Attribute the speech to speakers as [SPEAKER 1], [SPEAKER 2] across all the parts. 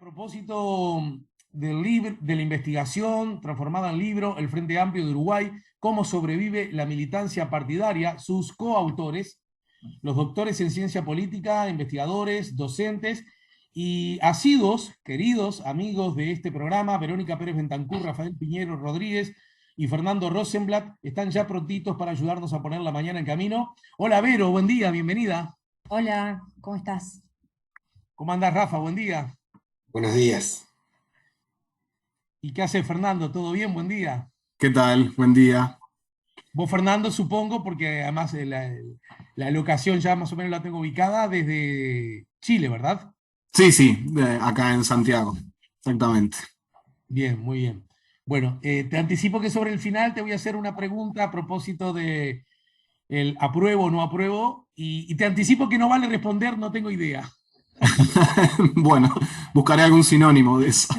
[SPEAKER 1] Propósito del libro, de la investigación transformada en libro, El Frente Amplio de Uruguay, cómo sobrevive la militancia partidaria, sus coautores, los doctores en ciencia política, investigadores, docentes y asiduos, queridos amigos de este programa, Verónica Pérez Bentancur, Rafael Piñero Rodríguez y Fernando Rosenblatt, están ya prontitos para ayudarnos a poner la mañana en camino. Hola Vero, buen día, bienvenida.
[SPEAKER 2] Hola, ¿cómo estás?
[SPEAKER 1] ¿Cómo andás, Rafa? Buen día.
[SPEAKER 3] Buenos días.
[SPEAKER 1] ¿Y qué hace Fernando? ¿Todo bien? Buen día.
[SPEAKER 3] ¿Qué tal? Buen día.
[SPEAKER 1] Vos, Fernando, supongo, porque además la locación ya más o menos la tengo ubicada desde Chile, ¿verdad?
[SPEAKER 3] Sí, sí, acá en Santiago. Exactamente.
[SPEAKER 1] Bien, muy bien. Bueno, te anticipo que sobre el final te voy a hacer una pregunta a propósito de el apruebo o no apruebo, y te anticipo que no vale responder, no tengo idea.
[SPEAKER 3] Bueno, buscaré algún sinónimo de eso.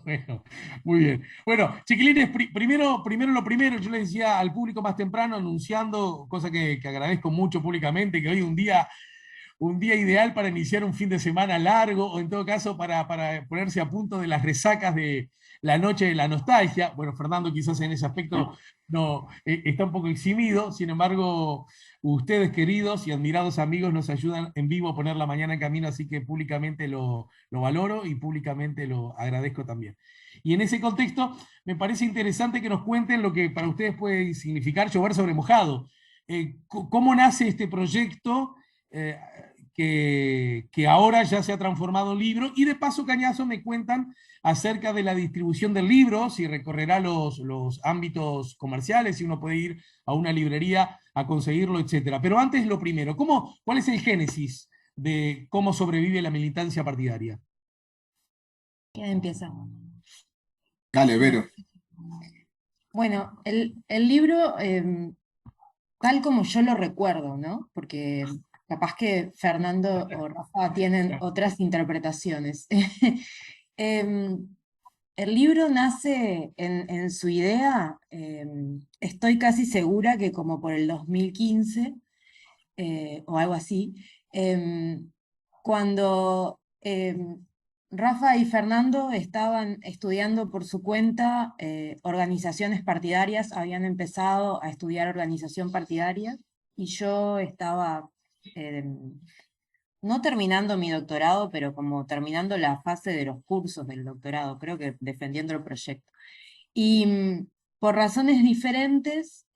[SPEAKER 1] Bueno, muy bien. Bueno, chiquilines, primero lo primero, yo le decía al público más temprano, anunciando, cosa que agradezco mucho públicamente, que hoy un día ideal para iniciar un fin de semana largo, o en todo caso para ponerse a punto de las resacas de la noche de la nostalgia. Bueno, Fernando quizás en ese aspecto no está un poco eximido, sin embargo, ustedes queridos y admirados amigos nos ayudan en vivo a poner la mañana en camino, así que públicamente lo valoro y públicamente lo agradezco también. Y en ese contexto, me parece interesante que nos cuenten lo que para ustedes puede significar llover sobre mojado. ¿Cómo nace este proyecto? Eh, que ahora ya se ha transformado en libro, y de paso cañazo me cuentan acerca de la distribución del libro, si recorrerá los ámbitos comerciales, si uno puede ir a una librería a conseguirlo, etcétera. Pero antes lo primero, ¿cuál es el génesis de cómo sobrevive la militancia partidaria?
[SPEAKER 2] ¿Quién empieza?
[SPEAKER 3] Dale,
[SPEAKER 2] Bueno,
[SPEAKER 3] Vero.
[SPEAKER 2] bueno, el libro, tal como yo lo recuerdo, ¿no? Porque capaz que Fernando o Rafa tienen otras interpretaciones. Em, el libro nace en su idea, estoy casi segura que como por el 2015, o algo así, cuando Rafa y Fernando estaban estudiando por su cuenta organizaciones partidarias, habían empezado a estudiar organización partidaria, y yo estaba eh, no terminando mi doctorado, pero como terminando la fase de los cursos del doctorado, creo que defendiendo el proyecto. Y por razones diferentes,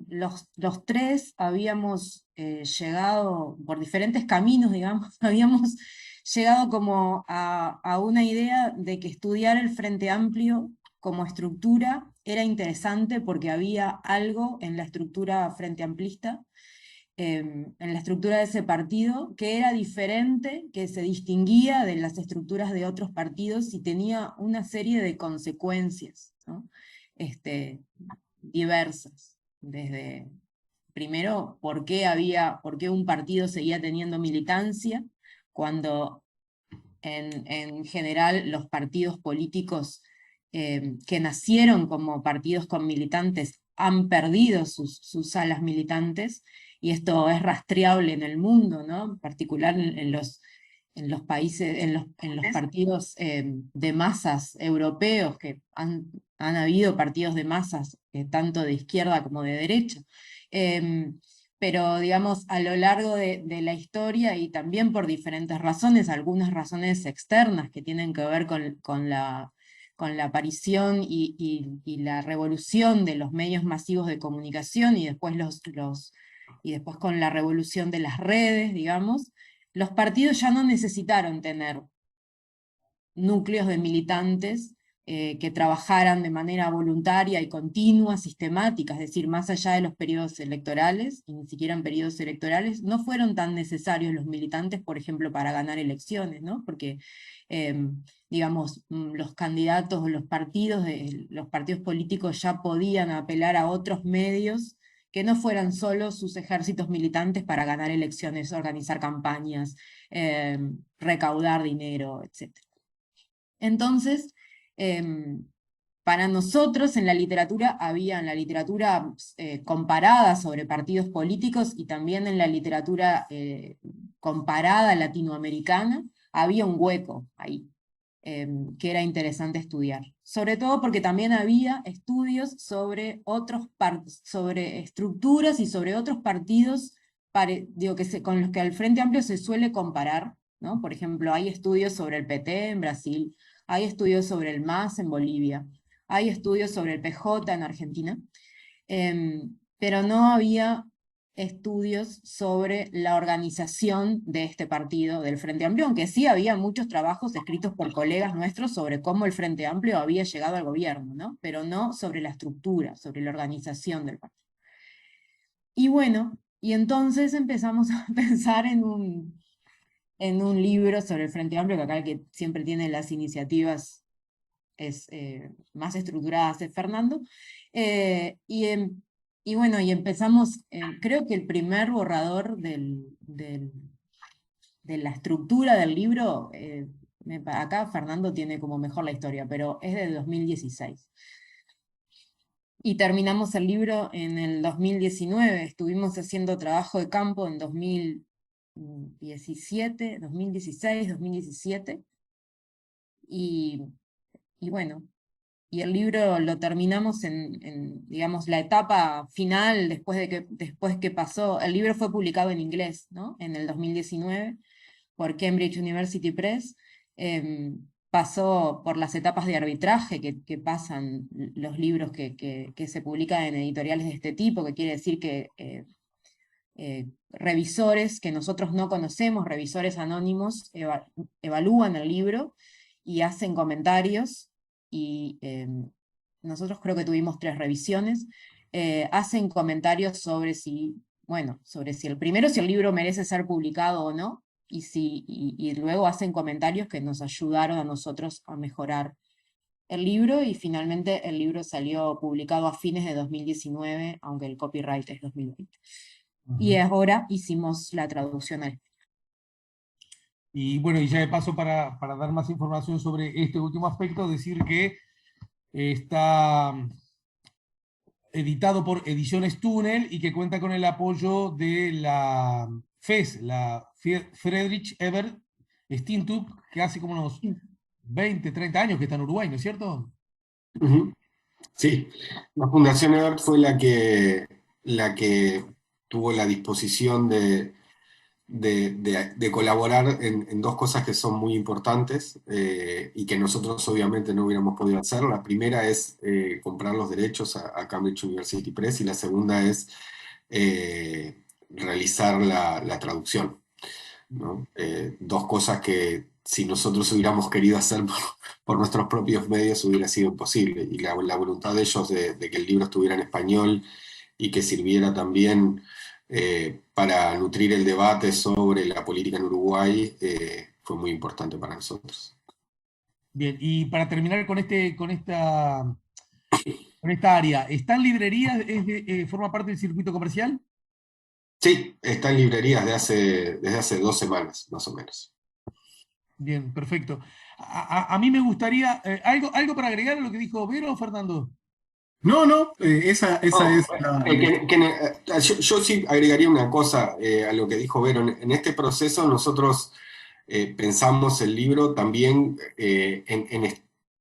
[SPEAKER 2] los tres habíamos llegado, por diferentes caminos, digamos, habíamos llegado como a una idea de que estudiar el Frente Amplio como estructura era interesante porque había algo en la estructura frente amplista, en la estructura de ese partido, que era diferente, que se distinguía de las estructuras de otros partidos y tenía una serie de consecuencias, ¿no? Este, diversas. Desde, primero, por qué un partido seguía teniendo militancia, cuando en general los partidos políticos que nacieron como partidos con militantes han perdido sus alas militantes, y esto es rastreable en el mundo, ¿no? En particular en los países, en los partidos de masas europeos, que han habido partidos de masas, tanto de izquierda como de derecha. Pero digamos, a lo largo de la historia, y también por diferentes razones, algunas razones externas que tienen que ver con la aparición y la revolución de los medios masivos de comunicación, y después, y después con la revolución de las redes, digamos, los partidos ya no necesitaron tener núcleos de militantes que trabajaran de manera voluntaria y continua, sistemática, es decir, más allá de los periodos electorales, y ni siquiera en periodos electorales, no fueron tan necesarios los militantes, por ejemplo, para ganar elecciones, ¿no? Porque, digamos, los candidatos o los partidos políticos ya podían apelar a otros medios que no fueran solo sus ejércitos militantes para ganar elecciones, organizar campañas, recaudar dinero, etc. Entonces, em, para nosotros en la literatura en la literatura comparada sobre partidos políticos, y también en la literatura comparada latinoamericana, había un hueco ahí, que era interesante estudiar. Sobre todo porque también había estudios sobre sobre estructuras y sobre otros partidos digo, con los que al Frente Amplio se suele comparar, ¿no? Por ejemplo, hay estudios sobre el PT en Brasil, hay estudios sobre el MAS en Bolivia, hay estudios sobre el PJ en Argentina, pero no había estudios sobre la organización de este partido del Frente Amplio, aunque sí había muchos trabajos escritos por colegas nuestros sobre cómo el Frente Amplio había llegado al gobierno, ¿no? Pero no sobre la estructura, sobre la organización del partido. Y bueno, y entonces empezamos a pensar en un libro sobre el Frente Amplio, que acá el que siempre tiene las iniciativas más estructuradas es Fernando, y bueno, y empezamos, creo que el primer borrador de la estructura del libro, acá Fernando tiene como mejor la historia, pero es de 2016. Y terminamos el libro en el 2019, estuvimos haciendo trabajo de campo en 2017, 2016, 2017, y bueno, y el libro lo terminamos digamos, la etapa final, después que pasó, el libro fue publicado en inglés, ¿no? En el 2019, por Cambridge University Press, pasó por las etapas de arbitraje que pasan los libros que se publican en editoriales de este tipo, que quiere decir que revisores que nosotros no conocemos, revisores anónimos, evalúan el libro y hacen comentarios, y nosotros creo que tuvimos 3 revisiones, hacen comentarios sobre sobre si el libro merece ser publicado o no, y luego hacen comentarios que nos ayudaron a nosotros a mejorar el libro, y finalmente el libro salió publicado a fines de 2019, aunque el copyright es 2020. Y ahora hicimos la traducción al...
[SPEAKER 1] Y bueno, y ya de paso para dar más información sobre este último aspecto, decir que está editado por Ediciones Túnel y que cuenta con el apoyo de la FES, la Friedrich Ebert Stintub, que hace como unos 20, 30 años que está en Uruguay, ¿no es cierto?
[SPEAKER 3] Ujú. Sí, la Fundación Ebert fue la que tuvo la disposición de colaborar en dos cosas que son muy importantes, y que nosotros obviamente no hubiéramos podido hacer. La primera es comprar los derechos a Cambridge University Press, y la segunda es realizar la traducción, ¿no? Dos cosas que si nosotros hubiéramos querido hacer por nuestros propios medios hubiera sido imposible. Y la voluntad de ellos de que el libro estuviera en español y que sirviera también para nutrir el debate sobre la política en Uruguay, fue muy importante para nosotros.
[SPEAKER 1] Bien, y para terminar con esta área, ¿está en librerías? ¿Forma parte del circuito comercial?
[SPEAKER 3] Sí, está en librerías desde hace 2 semanas, más o menos.
[SPEAKER 1] Bien, perfecto. A mí me gustaría, ¿algo para agregar a lo que dijo Vero o Fernando?
[SPEAKER 3] No, no, esa es yo sí agregaría una cosa a lo que dijo Vero. En este proceso nosotros pensamos el libro también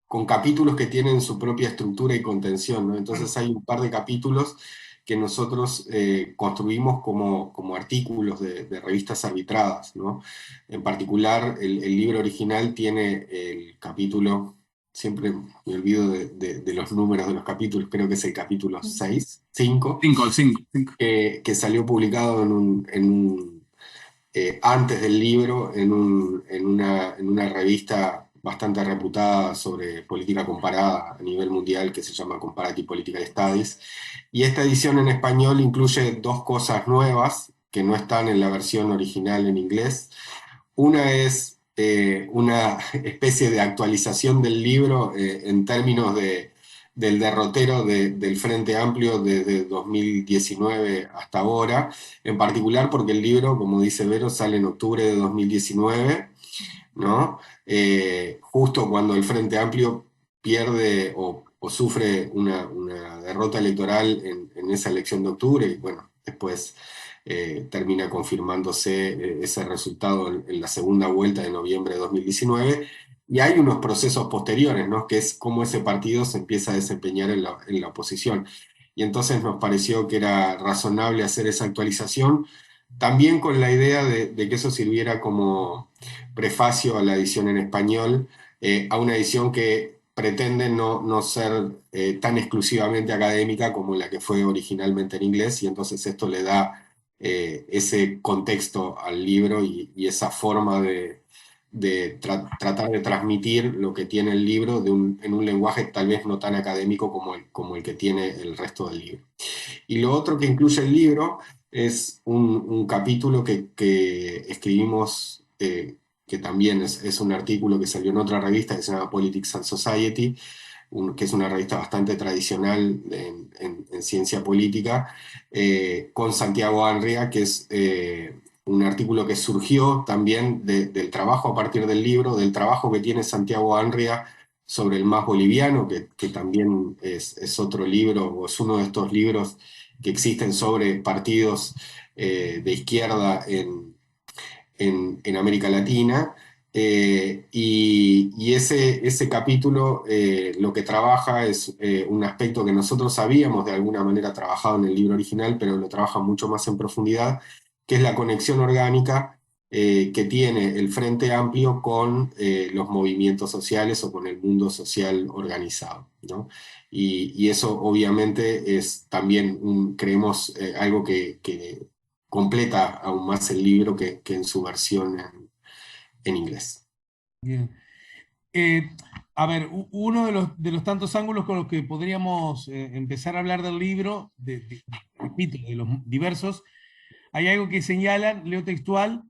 [SPEAKER 3] con capítulos que tienen su propia estructura y contención, ¿no? Entonces hay un par de capítulos que nosotros construimos como artículos de revistas arbitradas, ¿no? En particular, el libro original tiene el capítulo, siempre me olvido de los números de los capítulos, creo que es el capítulo 6, 5,
[SPEAKER 4] 5.
[SPEAKER 3] que salió publicado antes del libro en una revista bastante reputada sobre política comparada a nivel mundial, que se llama Comparative Political Studies. Y esta edición en español incluye 2 cosas nuevas que no están en la versión original en inglés. Una es una especie de actualización del libro en términos del derrotero del Frente Amplio desde 2019 hasta ahora, en particular porque el libro, como dice Vero, sale en octubre de 2019, ¿no? Justo cuando el Frente Amplio pierde o sufre una derrota electoral en esa elección de octubre, y bueno, después termina confirmándose ese resultado en la segunda vuelta de noviembre de 2019. Y hay unos procesos posteriores, ¿no? Que es cómo ese partido se empieza a desempeñar en la oposición. Y entonces nos pareció que era razonable hacer esa actualización, también con la idea de que eso sirviera como prefacio a la edición en español, a una edición que pretende no ser tan exclusivamente académica como la que fue originalmente en inglés, y entonces esto le da ese contexto al libro y esa forma de tratar de transmitir lo que tiene el libro en un lenguaje tal vez no tan académico como el que tiene el resto del libro. Y lo otro que incluye el libro es un capítulo que escribimos, que también es un artículo que salió en otra revista que se llama Politics and Society, que es una revista bastante tradicional en ciencia política, con Santiago Anria, que es un artículo que surgió también del trabajo a partir del libro, del trabajo que tiene Santiago Anria sobre el MAS boliviano, que también es otro libro, o es uno de estos libros que existen sobre partidos de izquierda en América Latina. Y ese capítulo lo que trabaja es un aspecto que nosotros habíamos de alguna manera trabajado en el libro original, pero lo trabaja mucho más en profundidad, que es la conexión orgánica que tiene el Frente Amplio con los movimientos sociales o con el mundo social organizado, ¿no? Y eso obviamente es también, creemos, algo que completa aún más el libro que en su versión en inglés.
[SPEAKER 1] Bien. A ver, uno de los tantos ángulos con los que podríamos empezar a hablar del libro, repito, de los diversos, hay algo que señalan, leo textual: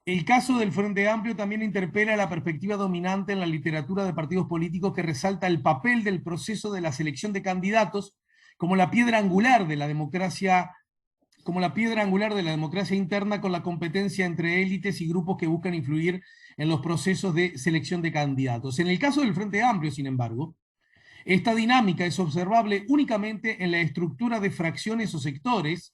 [SPEAKER 1] el caso del Frente Amplio también interpela la perspectiva dominante en la literatura de partidos políticos, que resalta el papel del proceso de la selección de candidatos como la piedra angular de la democracia, interna, con la competencia entre élites y grupos que buscan influir en los procesos de selección de candidatos. En el caso del Frente Amplio, sin embargo, esta dinámica es observable únicamente en la estructura de fracciones o sectores,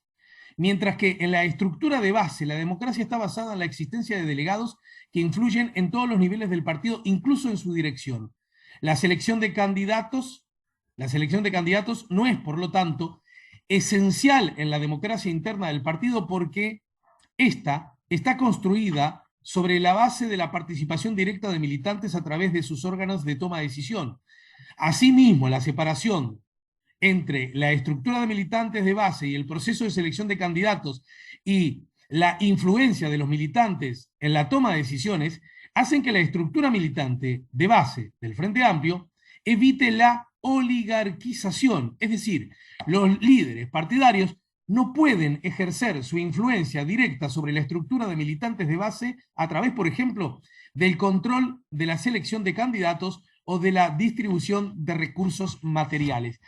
[SPEAKER 1] mientras que en la estructura de base la democracia está basada en la existencia de delegados que influyen en todos los niveles del partido, incluso en su dirección. La selección de candidatos no es, por lo tanto, esencial en la democracia interna del partido, porque esta está construida sobre la base de la participación directa de militantes a través de sus órganos de toma de decisión. Asimismo, la separación entre la estructura de militantes de base y el proceso de selección de candidatos y la influencia de los militantes en la toma de decisiones hacen que la estructura militante de base del Frente Amplio evite la oligarquización, es decir, los líderes partidarios no pueden ejercer su influencia directa sobre la estructura de militantes de base a través, por ejemplo, del control de la selección de candidatos o de la distribución de recursos materiales.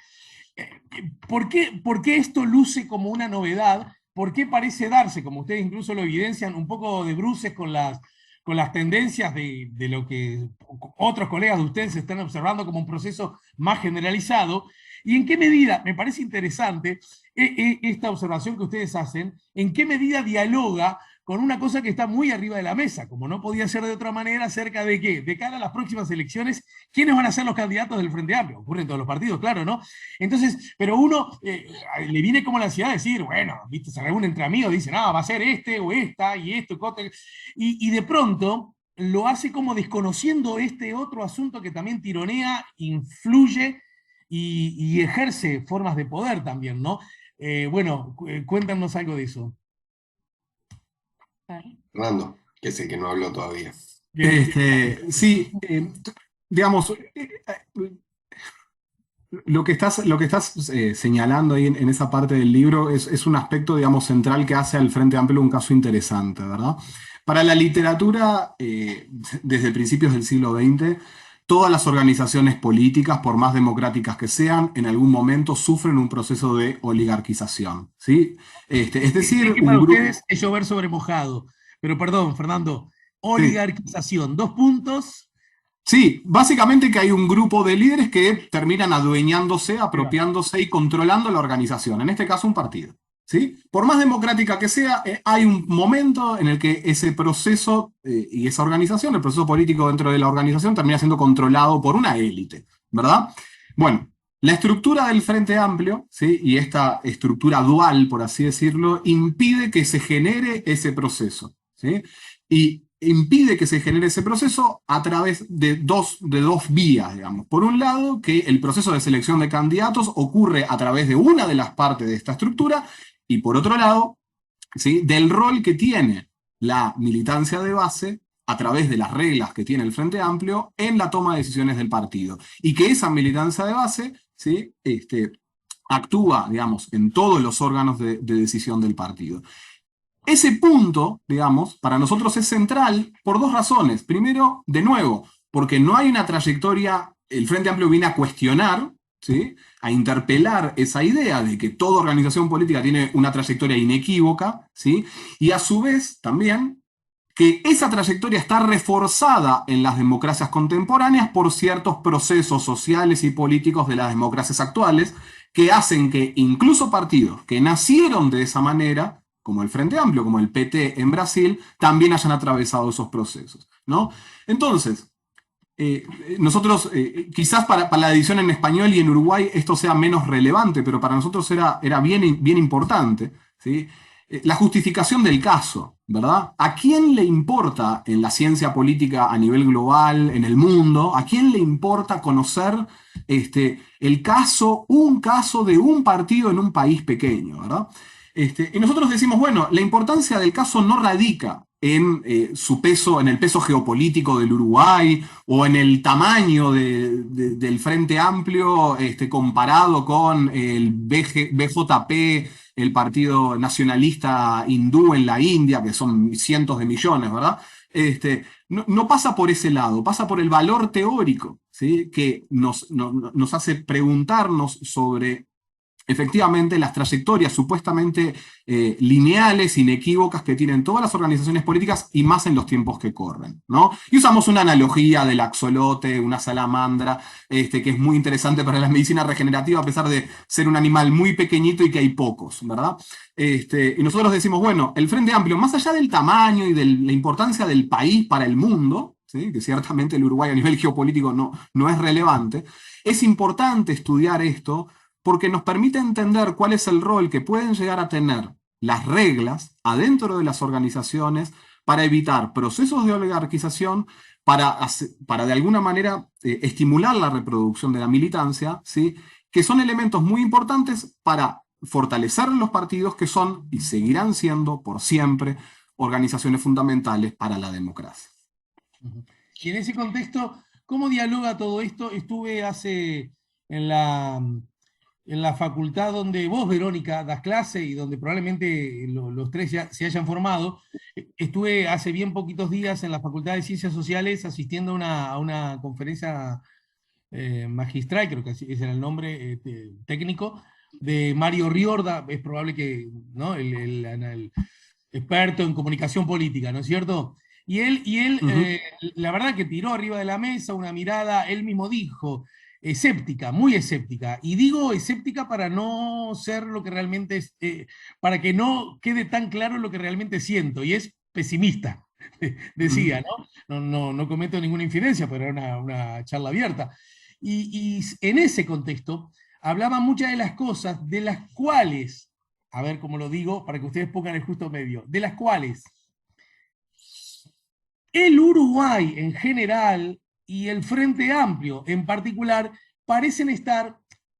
[SPEAKER 1] ¿Por qué esto luce como una novedad? ¿Por qué parece darse, como ustedes incluso lo evidencian, un poco de bruces con las tendencias de lo que otros colegas de ustedes están observando como un proceso más generalizado? ¿Y en qué medida, me parece interesante esta observación que ustedes hacen, en qué medida dialoga con una cosa que está muy arriba de la mesa, como no podía ser de otra manera, acerca de qué? De cara a las próximas elecciones, ¿quiénes van a ser los candidatos del Frente Amplio? Ocurre en todos los partidos, claro, ¿no? Entonces, pero uno le viene como la ansiedad de decir, bueno, ¿viste? Se reúne entre amigos, dicen, no, va a ser este o esta, y esto, y de pronto lo hace como desconociendo este otro asunto que también tironea, influye y ejerce formas de poder también, ¿no? Bueno, cuéntanos algo de eso.
[SPEAKER 3] Fernando, que es el que no habló todavía.
[SPEAKER 4] Sí, digamos, lo que estás señalando ahí en esa parte del libro es un aspecto, digamos, central que hace al Frente Amplio un caso interesante, ¿verdad? Para la literatura, desde principios del siglo XX, todas las organizaciones políticas, por más democráticas que sean, en algún momento sufren un proceso de oligarquización, ¿sí? Es decir,
[SPEAKER 1] que para ustedes es llover sobre mojado. Pero perdón, Fernando, oligarquización, 2 puntos.
[SPEAKER 4] Sí, básicamente que hay un grupo de líderes que terminan adueñándose, apropiándose y controlando la organización, en este caso un partido, ¿sí? Por más democrática que sea, hay un momento en el que ese proceso y esa organización, el proceso político dentro de la organización, termina siendo controlado por una élite, ¿verdad? Bueno, la estructura del Frente Amplio, ¿sí? Y esta estructura dual, por así decirlo, impide que se genere ese proceso, ¿sí? Y impide que se genere ese proceso a través de dos vías, digamos. Por un lado, que el proceso de selección de candidatos ocurre a través de una de las partes de esta estructura, y por otro lado, ¿sí? Del rol que tiene la militancia de base a través de las reglas que tiene el Frente Amplio en la toma de decisiones del partido. Y que esa militancia de base, ¿sí? Actúa, digamos, en todos los órganos de decisión del partido. Ese punto, digamos, para nosotros es central por dos razones. Primero, de nuevo, porque no hay una trayectoria, el Frente Amplio viene a cuestionar, ¿sí? A interpelar esa idea de que toda organización política tiene una trayectoria inequívoca, ¿sí? Y a su vez también que esa trayectoria está reforzada en las democracias contemporáneas por ciertos procesos sociales y políticos de las democracias actuales que hacen que incluso partidos que nacieron de esa manera, como el Frente Amplio, como el PT en Brasil, también hayan atravesado esos procesos, ¿no? Entonces, nosotros, quizás para la edición en español y en Uruguay esto sea menos relevante, pero para nosotros era bien importante, ¿sí? La justificación del caso, ¿verdad? ¿A quién le importa en la ciencia política a nivel global, en el mundo, a quién le importa conocer el caso, un caso de un partido en un país pequeño, ¿verdad? Y nosotros decimos, bueno, la importancia del caso no radica en su peso, en el peso geopolítico del Uruguay o en el tamaño del Frente Amplio comparado con el BJP, el Partido Nacionalista Hindú en la India, que son cientos de millones, ¿verdad? No pasa por ese lado, pasa por el valor teórico, ¿sí? Que nos hace preguntarnos sobre efectivamente las trayectorias supuestamente lineales, inequívocas que tienen todas las organizaciones políticas y más en los tiempos que corren, ¿no? Y usamos una analogía del axolote, una salamandra, que es muy interesante para la medicina regenerativa a pesar de ser un animal muy pequeñito y que hay pocos, ¿verdad? Y nosotros decimos, bueno, el Frente Amplio, más allá del tamaño y de la importancia del país para el mundo, ¿sí? Que ciertamente el Uruguay a nivel geopolítico no es relevante, es importante estudiar esto porque nos permite entender cuál es el rol que pueden llegar a tener las reglas adentro de las organizaciones para evitar procesos de oligarquización, para de alguna manera estimular la reproducción de la militancia, ¿sí? Que son elementos muy importantes para fortalecer los partidos que son y seguirán siendo por siempre organizaciones fundamentales para la democracia.
[SPEAKER 1] Y en ese contexto, ¿cómo dialoga todo esto? Estuve en la, en la facultad donde vos, Verónica, das clase y donde probablemente los tres ya se hayan formado. Estuve hace bien poquitos días en la Facultad de Ciencias Sociales asistiendo a una conferencia magistral, creo que ese era el nombre técnico, de Mario Riorda, es probable que, ¿no? El experto en comunicación política, ¿no es cierto? Y él la verdad que tiró arriba de la mesa una mirada, él mismo dijo, escéptica, muy escéptica. Y digo escéptica para no ser lo que realmente es, para que no quede tan claro lo que realmente siento, y es pesimista, decía, ¿no? No cometo ninguna infidencia, pero era una charla abierta. Y en ese contexto hablaba muchas de las cosas de las cuales, a ver cómo lo digo, para que ustedes pongan el justo medio, de las cuales el Uruguay en general y el Frente Amplio en particular parecen estar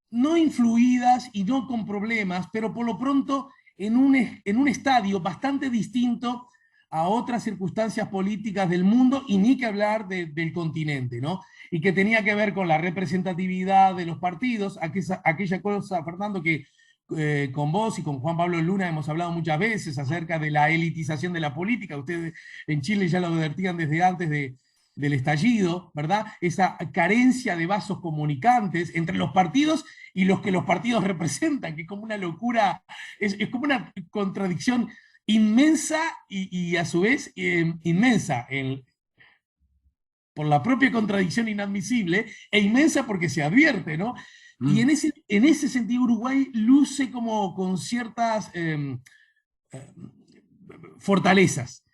[SPEAKER 1] no influidas y no con problemas, pero por lo pronto en un estadio bastante distinto a otras circunstancias políticas del mundo y ni que hablar del continente, ¿no? Y que tenía que ver con la representatividad de los partidos, aquella cosa, Fernando, que con vos y con Juan Pablo Luna hemos hablado muchas veces acerca de la elitización de la política. Ustedes en Chile ya lo advertían desde antes del estallido, ¿verdad? Esa carencia de vasos comunicantes entre los partidos y los que los partidos representan, que es como una locura, es como una contradicción inmensa y a su vez inmensa por la propia contradicción inadmisible, e inmensa porque se advierte, ¿no? Y en ese sentido Uruguay luce como con ciertas fortalezas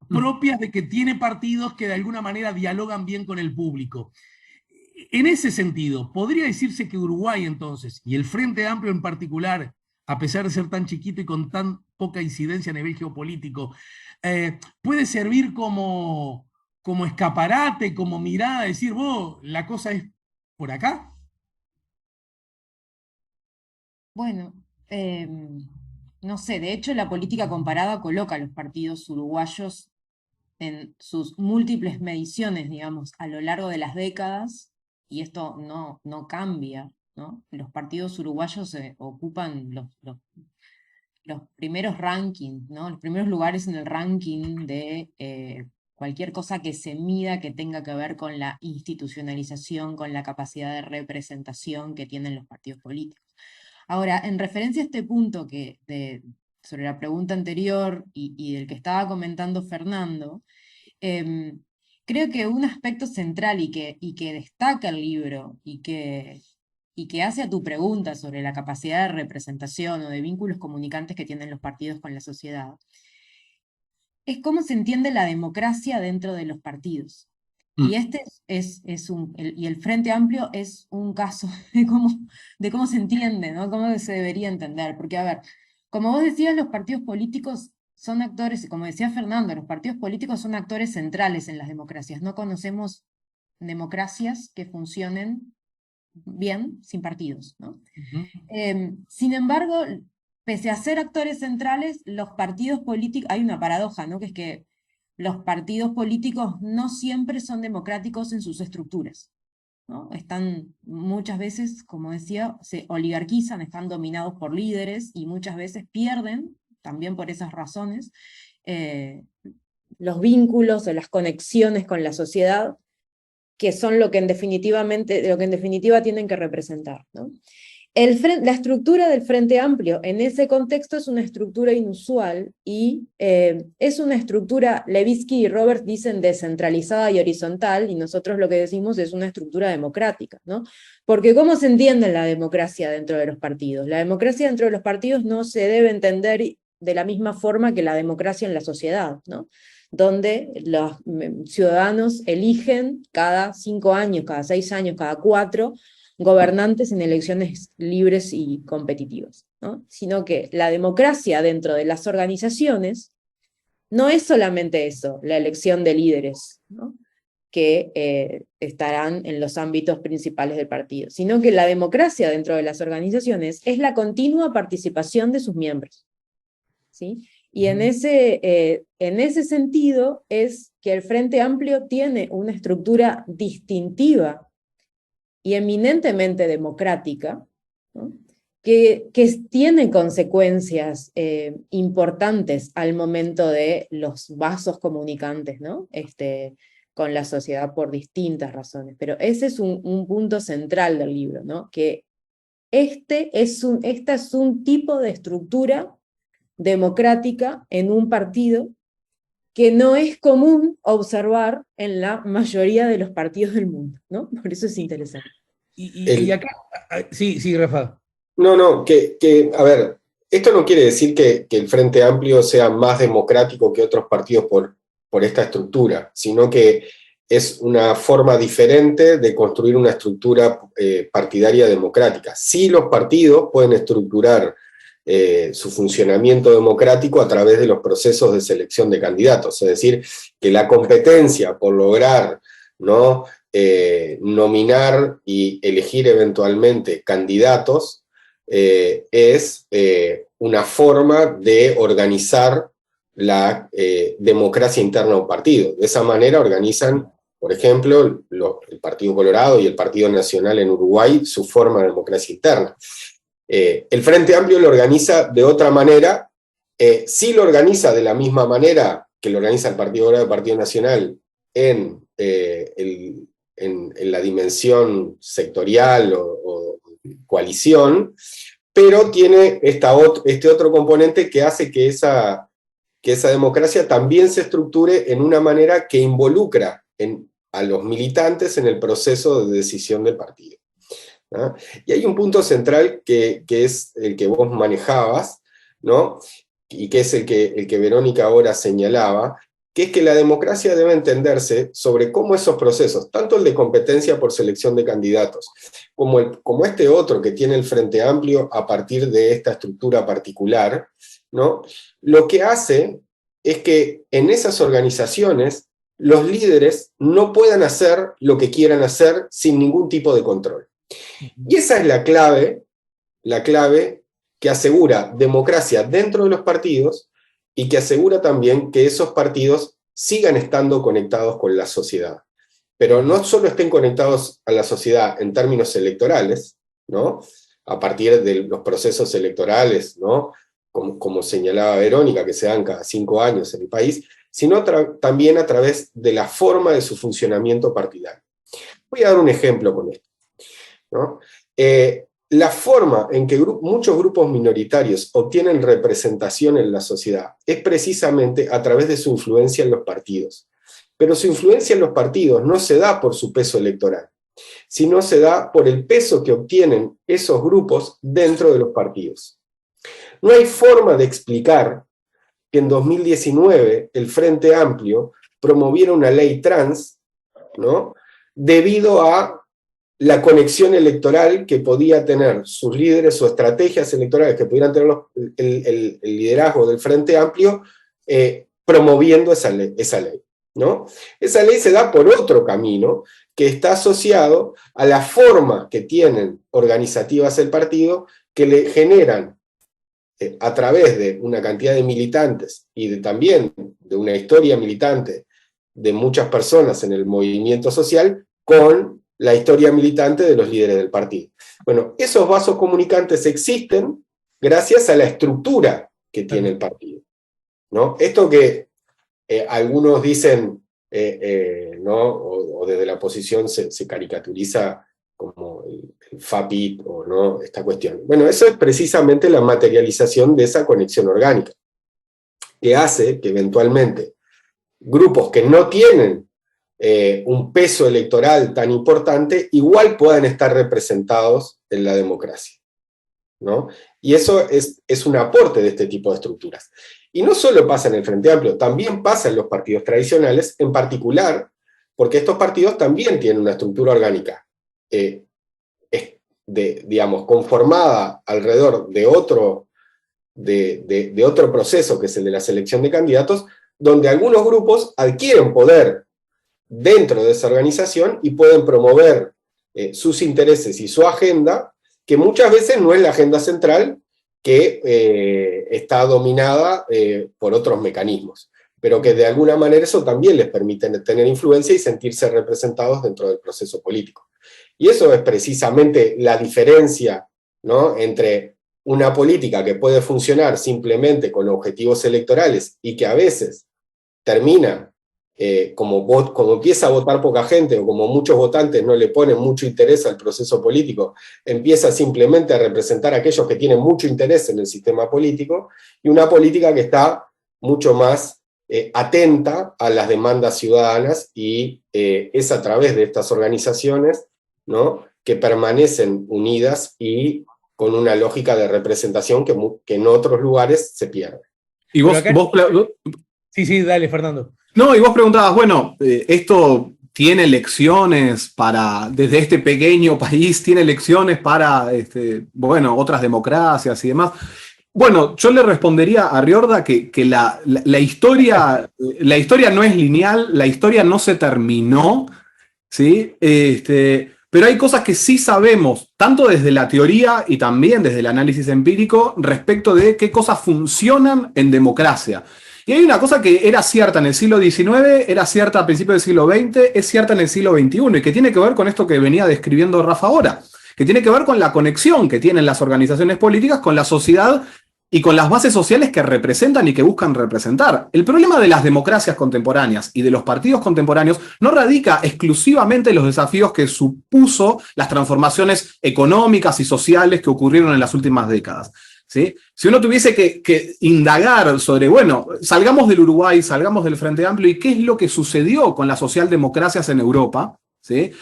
[SPEAKER 1] propias de que tiene partidos que de alguna manera dialogan bien con el público. En ese sentido, ¿podría decirse que Uruguay entonces, y el Frente Amplio en particular, a pesar de ser tan chiquito y con tan poca incidencia a nivel geopolítico, puede servir como escaparate, como mirada, decir, vos, la cosa es por acá?
[SPEAKER 2] Bueno, no sé, de hecho la política comparada coloca a los partidos uruguayos en sus múltiples mediciones, digamos, a lo largo de las décadas, y esto no cambia, ¿no? Los partidos uruguayos ocupan los primeros rankings, ¿no? Los primeros lugares en el ranking de cualquier cosa que se mida que tenga que ver con la institucionalización, con la capacidad de representación que tienen los partidos políticos. Ahora, en referencia a este punto sobre la pregunta anterior y del que estaba comentando Fernando, creo que un aspecto central y que destaca el libro y que hace a tu pregunta sobre la capacidad de representación o de vínculos comunicantes que tienen los partidos con la sociedad, es cómo se entiende la democracia dentro de los partidos. Y este y el Frente Amplio es un caso de cómo se entiende, ¿no? Cómo se debería entender. Porque, a ver, como vos decías, los partidos políticos son actores, y como decía Fernando, los partidos políticos son actores centrales en las democracias. No conocemos democracias que funcionen bien sin partidos, ¿no? Sin embargo, pese a ser actores centrales, los partidos políticos, hay una paradoja, ¿no? Que es que los partidos políticos no siempre son democráticos en sus estructuras, ¿no? Están muchas veces, como decía, se oligarquizan, están dominados por líderes y muchas veces pierden, también por esas razones, los vínculos o las conexiones con la sociedad, que son lo que en definitiva tienen que representar, ¿no? La estructura del Frente Amplio en ese contexto es una estructura inusual y es una estructura, Levitsky y Roberts dicen descentralizada y horizontal, y nosotros lo que decimos es una estructura democrática, ¿no? Porque ¿cómo se entiende la democracia dentro de los partidos? La democracia dentro de los partidos no se debe entender de la misma forma que la democracia en la sociedad, ¿no? Donde los ciudadanos eligen cada 5 años, cada 6 años, cada 4, gobernantes en elecciones libres y competitivas, ¿no? Sino que la democracia dentro de las organizaciones no es solamente eso, la elección de líderes, ¿no? Que estarán en los ámbitos principales del partido, sino que la democracia dentro de las organizaciones es la continua participación de sus miembros, ¿sí? Y en ese sentido es que el Frente Amplio tiene una estructura distintiva y eminentemente democrática, ¿no? que tiene consecuencias importantes al momento de los vasos comunicantes, ¿no? Con la sociedad por distintas razones. Pero ese es un punto central del libro, ¿no? Que este es un tipo de estructura democrática en un partido que no es común observar en la mayoría de los partidos del mundo, ¿no? Por eso es interesante.
[SPEAKER 1] Y acá, sí, Rafa.
[SPEAKER 3] No, a ver, esto no quiere decir que el Frente Amplio sea más democrático que otros partidos por esta estructura, sino que es una forma diferente de construir una estructura partidaria democrática. Sí, los partidos pueden estructurar su funcionamiento democrático a través de los procesos de selección de candidatos, es decir, que la competencia por lograr, ¿no?, nominar y elegir eventualmente candidatos es una forma de organizar la democracia interna de un partido. De esa manera organizan, por ejemplo, el Partido Colorado y el Partido Nacional en Uruguay su forma de democracia interna. El Frente Amplio lo organiza de otra manera, sí lo organiza de la misma manera que lo organiza el Partido Colorado y el Partido Nacional en la dimensión sectorial o coalición, pero tiene este otro componente que hace que esa democracia también se estructure en una manera que involucra en a los militantes en el proceso de decisión del partido. ¿No? Y hay un punto central que es el que vos manejabas, ¿no? Y que es el que Verónica ahora señalaba, que es que la democracia debe entenderse sobre cómo esos procesos, tanto el de competencia por selección de candidatos, como este otro que tiene el Frente Amplio a partir de esta estructura particular, ¿no? Lo que hace es que en esas organizaciones los líderes no puedan hacer lo que quieran hacer sin ningún tipo de control. Y esa es la clave que asegura democracia dentro de los partidos y que asegura también que esos partidos sigan estando conectados con la sociedad. Pero no solo estén conectados a la sociedad en términos electorales, ¿no? A partir de los procesos electorales, ¿no? Como señalaba Verónica, que se dan cada 5 años en el país, sino también a través de la forma de su funcionamiento partidario. Voy a dar un ejemplo con esto, ¿no? La forma en que muchos grupos minoritarios obtienen representación en la sociedad es precisamente a través de su influencia en los partidos. Pero su influencia en los partidos no se da por su peso electoral, sino se da por el peso que obtienen esos grupos dentro de los partidos. No hay forma de explicar que en 2019 el Frente Amplio promoviera una ley trans, ¿no? Debido a la conexión electoral que podía tener sus líderes o estrategias electorales que pudieran tener el liderazgo del Frente Amplio promoviendo esa ley, ¿no? Esa ley se da por otro camino que está asociado a la forma que tienen organizativas el partido, que le generan a través de una cantidad de militantes y también de una historia militante de muchas personas en el movimiento social, con la historia militante de los líderes del partido. Bueno, esos vasos comunicantes existen gracias a la estructura que tiene el partido, ¿no? Esto que algunos dicen, ¿no? O desde la oposición se caricaturiza como el FAPIT, o no, esta cuestión. Bueno, eso es precisamente la materialización de esa conexión orgánica, que hace que eventualmente grupos que no tienen un peso electoral tan importante, igual puedan estar representados en la democracia, ¿no? Y eso es un aporte de este tipo de estructuras. Y no solo pasa en el Frente Amplio, también pasa en los partidos tradicionales, en particular porque estos partidos también tienen una estructura orgánica, digamos, conformada alrededor de otro proceso, que es el de la selección de candidatos, donde algunos grupos adquieren poder dentro de esa organización y pueden promover sus intereses y su agenda, que muchas veces no es la agenda central, que está dominada por otros mecanismos, pero que de alguna manera eso también les permite tener influencia y sentirse representados dentro del proceso político. Y eso es precisamente la diferencia, ¿no?, entre una política que puede funcionar simplemente con objetivos electorales y que a veces termina como empieza a votar poca gente, o como muchos votantes no le ponen mucho interés al proceso político, empieza simplemente a representar a aquellos que tienen mucho interés en el sistema político, y una política que está mucho más atenta a las demandas ciudadanas, y es a través de estas organizaciones, ¿no?, que permanecen unidas y con una lógica de representación que en otros lugares se pierde.
[SPEAKER 4] Y vos
[SPEAKER 1] Sí, dale, Fernando.
[SPEAKER 4] No, y vos preguntabas, bueno, esto tiene lecciones desde este pequeño país, tiene lecciones para, bueno, otras democracias y demás. Bueno, yo le respondería a Riorda que la historia no es lineal, la historia no se terminó, ¿sí? Pero hay cosas que sí sabemos, tanto desde la teoría y también desde el análisis empírico, respecto de qué cosas funcionan en democracia. Y hay una cosa que era cierta en el siglo XIX, era cierta a principios del siglo XX, es cierta en el siglo XXI, y que tiene que ver con esto que venía describiendo Rafa ahora, que tiene que ver con la conexión que tienen las organizaciones políticas con la sociedad y con las bases sociales que representan y que buscan representar. El problema de las democracias contemporáneas y de los partidos contemporáneos no radica exclusivamente en los desafíos que supuso las transformaciones económicas y sociales que ocurrieron en las últimas décadas, ¿sí? Si uno tuviese que indagar sobre, bueno, salgamos del Uruguay, salgamos del Frente Amplio, y qué es lo que sucedió con las socialdemocracias en Europa, ¿sí?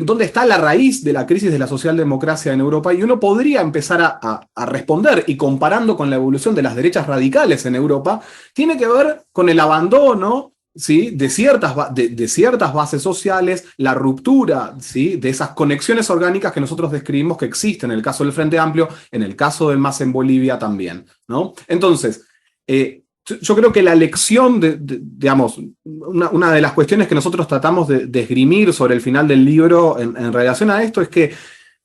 [SPEAKER 4] ¿Dónde está la raíz de la crisis de la socialdemocracia en Europa? Y uno podría empezar a responder, y comparando con la evolución de las derechas radicales en Europa, tiene que ver con el abandono, ¿sí? de ciertas bases sociales, la ruptura, ¿sí? de esas conexiones orgánicas que nosotros describimos que existen en el caso del Frente Amplio, en el caso del MAS en Bolivia también, ¿no? Entonces, yo creo que la lección, digamos, una de las cuestiones que nosotros tratamos de esgrimir sobre el final del libro en relación a esto es que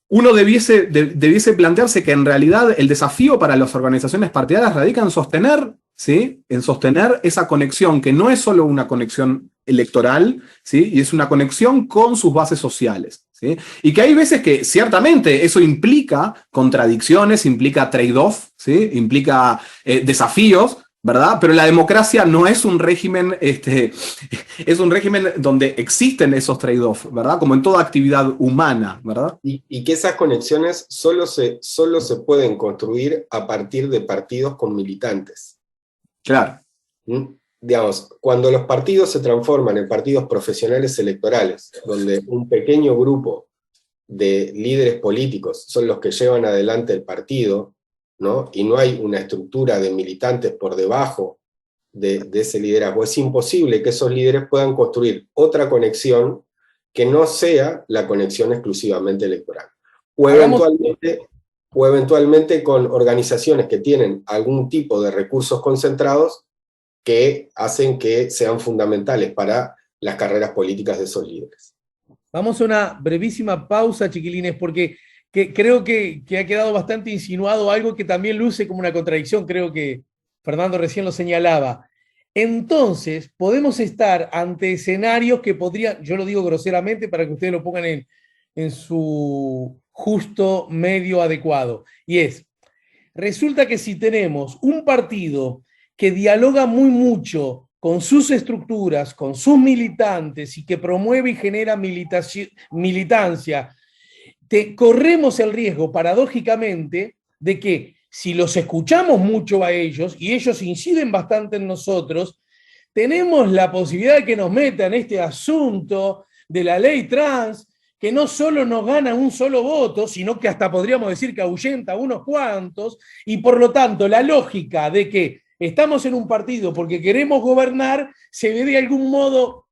[SPEAKER 4] uno debiese plantearse que en realidad el desafío para las organizaciones partidarias radica en sostener, ¿sí? En sostener esa conexión, que no es solo una conexión electoral, ¿sí? Y es una conexión con sus bases sociales, ¿sí? Y que hay veces que ciertamente eso implica contradicciones, implica trade-off, ¿sí? Implica desafíos, ¿verdad? Pero la democracia no es un régimen, es un régimen donde existen esos trade-offs, ¿verdad? Como en toda actividad humana, ¿verdad?
[SPEAKER 3] Y que esas conexiones solo se pueden construir a partir de partidos con militantes.
[SPEAKER 4] Claro.
[SPEAKER 3] Digamos, cuando los partidos se transforman en partidos profesionales electorales, donde un pequeño grupo de líderes políticos son los que llevan adelante el partido, ¿no? Y no hay una estructura de militantes por debajo de ese liderazgo, es imposible que esos líderes puedan construir otra conexión que no sea la conexión exclusivamente electoral. O eventualmente con organizaciones que tienen algún tipo de recursos concentrados que hacen que sean fundamentales para las carreras políticas de esos líderes.
[SPEAKER 1] Vamos a una brevísima pausa, chiquilines, porque creo que ha quedado bastante insinuado algo que también luce como una contradicción, creo que Fernando recién lo señalaba. Entonces, podemos estar ante escenarios que podrían, yo lo digo groseramente para que ustedes lo pongan en su justo medio adecuado, y resulta que si tenemos un partido que dialoga muy mucho con sus estructuras, con sus militantes, y que promueve y genera militancia, corremos el riesgo, paradójicamente, de que si los escuchamos mucho a ellos, y ellos inciden bastante en nosotros, tenemos la posibilidad de que nos metan este asunto de la ley trans, que no solo nos gana un solo voto, sino que hasta podríamos decir que ahuyenta a unos cuantos, y por lo tanto la lógica de que estamos en un partido porque queremos gobernar se ve de algún modo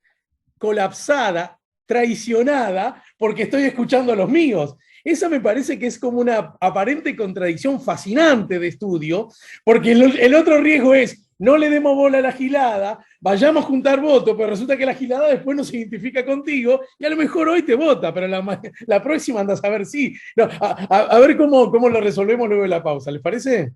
[SPEAKER 1] colapsada, traicionada, porque estoy escuchando a los míos. Esa me parece que es como una aparente contradicción fascinante de estudio, porque el otro riesgo es, no le demos bola a la gilada, vayamos a juntar votos, pero resulta que la gilada después no se identifica contigo, y a lo mejor hoy te vota, pero la próxima andas a ver si. No, a ver cómo lo resolvemos luego de la pausa, ¿les parece?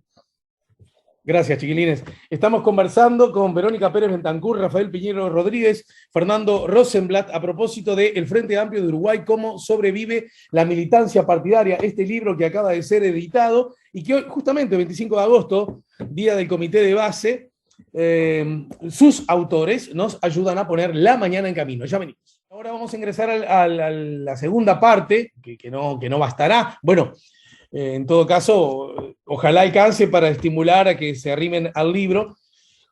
[SPEAKER 1] Gracias, chiquilines. Estamos conversando con Verónica Pérez Bentancur, Rafael Piñero Rodríguez, Fernando Rosenblatt, a propósito de El Frente Amplio de Uruguay, cómo sobrevive la militancia partidaria, este libro que acaba de ser editado y que hoy, justamente el 25 de agosto, día del comité de base, sus autores nos ayudan a poner la mañana en camino. Ya venimos. Ahora vamos a ingresar a la segunda parte, que no bastará. Bueno, en todo caso, ojalá alcance para estimular a que se arrimen al libro,